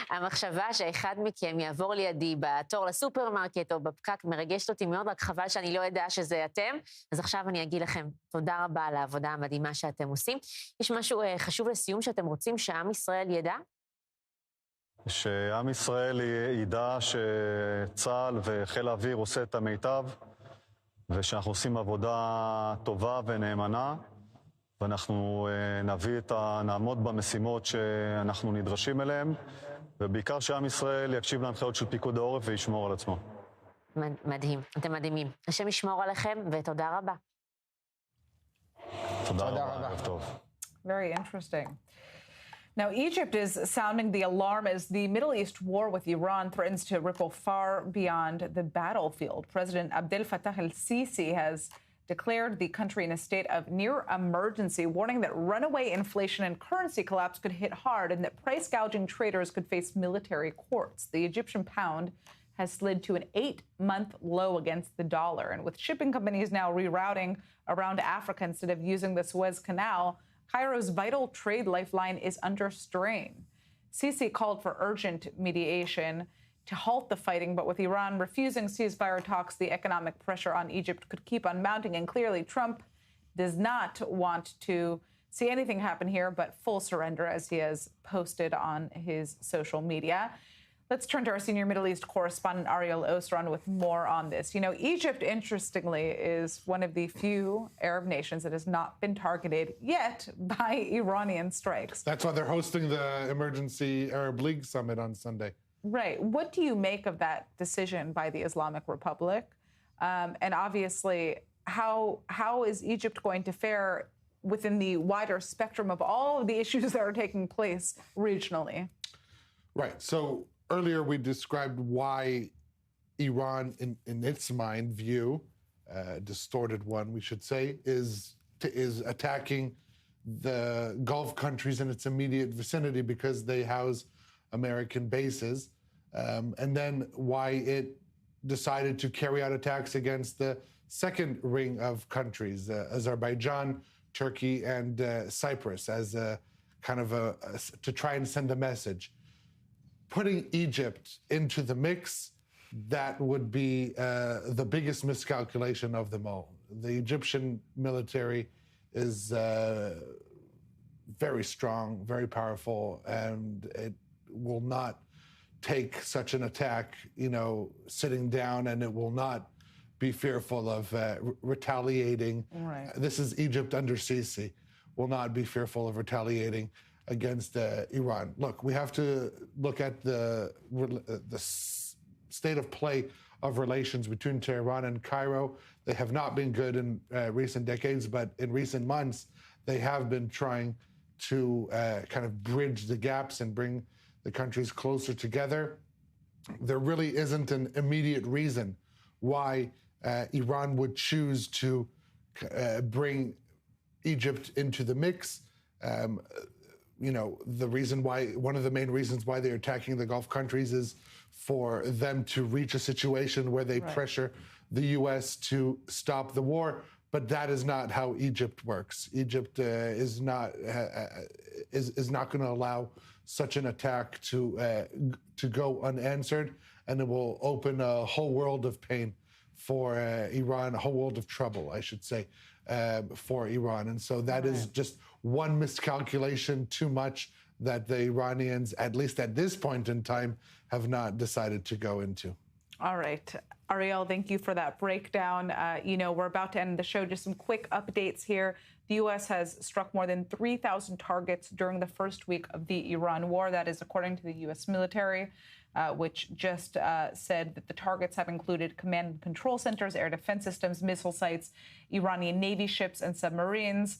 המחשבה שאחד מכם יעבור לידי בתור לסופרמרקט או בפקק מרגשת אותי מאוד, רק חבל שאני לא יודע שזה אתם. אז עכשיו אני אגיד לכם תודה רבה על העבודה המדהימה שאתם עושים. יש משהו חשוב לסיום שאתם רוצים שעם ישראל ידע? שעם ישראל ידע שצה"ל וחיל האוויר עושה את המיטב, ושאנחנו עושים עבודה טובה ונאמנה, ואנחנו נעמוד במשימות שאנחנו נדרשים אליהן, ובעיקר שעם ישראל יקשיב להנחיות של פיקוד העורף וישמור על עצמו. מדהים, אתם מדהימים. השם ישמור עליכם ותודה רבה. תודה רבה, ערב טוב. Very interesting. Now, Egypt is sounding the alarm as the Middle East war with Iran threatens to ripple far beyond the battlefield. President Abdel Fattah el-Sisi has declared the country in a state of near emergency, warning that runaway inflation and currency collapse could hit hard and that price gouging traders could face military courts. The Egyptian pound has slid to an 8-month low against the dollar. And with shipping companies now rerouting around Africa instead of using the Suez Canal, Cairo's vital trade lifeline is under strain. Sisi called for urgent mediation to halt the fighting, but with Iran refusing ceasefire talks, the economic pressure on Egypt could keep on mounting. And clearly, Trump does not want to see anything happen here but full surrender, as he has posted on his social media. Let's turn to our senior Middle East correspondent, Ariel Osran, with more on this. You know, Egypt, interestingly, is one of the few Arab nations that has not been targeted yet by Iranian strikes. That's why they're hosting the Emergency Arab League Summit on Sunday. Right. What do you make of that decision by the Islamic Republic? And obviously, how is Egypt going to fare within the wider spectrum of all of the issues that are taking place regionally? Right. So earlier we described why Iran, in its mind view, distorted one, we should say, is attacking the Gulf countries in its immediate vicinity because they house American bases, and then why it decided to carry out attacks against the second ring of countries, Azerbaijan, Turkey, and Cyprus, as a kind of to try and send a message. Putting Egypt into the mix, that would be the biggest miscalculation of them all. The Egyptian military is very strong, very powerful, and it will not take such an attack, sitting down, and it will not be fearful of retaliating. Right. This is Egypt under Sisi, will not be fearful of retaliating against Iran. Look, we have to look at the state of play of relations between Tehran and Cairo. They have not been good in recent decades, but in recent months, they have been trying to kind of bridge the gaps and bring the countries closer together. There really isn't an immediate reason why Iran would choose to bring Egypt into the mix. The reason why, one of the main reasons why they're attacking the Gulf countries is for them to reach a situation where they pressure the U.S. to stop the war. But that is not how Egypt works. Egypt is not going to allow such an attack to go unanswered, and it will open a whole world of pain for Iran, a whole world of trouble, I should say, for Iran. And so that is just one miscalculation too much that the Iranians, at least at this point in time, have not decided to go into. All right. Ariel, thank you for that breakdown. We're about to end the show. Just some quick updates here. The U.S. has struck more than 3,000 targets during the first week of the Iran war. That is according to the U.S. military, which just said that the targets have included command and control centers, air defense systems, missile sites, Iranian Navy ships and submarines.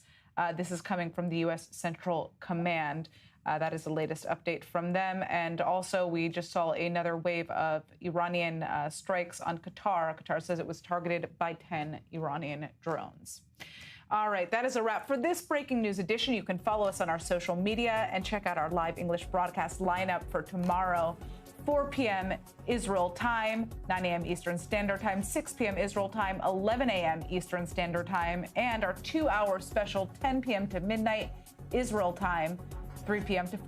This is coming from the U.S. Central Command. That is the latest update from them. And also, we just saw another wave of Iranian strikes on Qatar. Qatar says it was targeted by 10 Iranian drones. All right, that is a wrap for this breaking news edition. You can follow us on our social media and check out our live English broadcast lineup for tomorrow. 4 p.m. Israel time, 9 a.m. Eastern Standard Time, 6 p.m. Israel time, 11 a.m. Eastern Standard Time, and our 2-hour special 10 p.m. to midnight Israel time, 3 p.m. to 4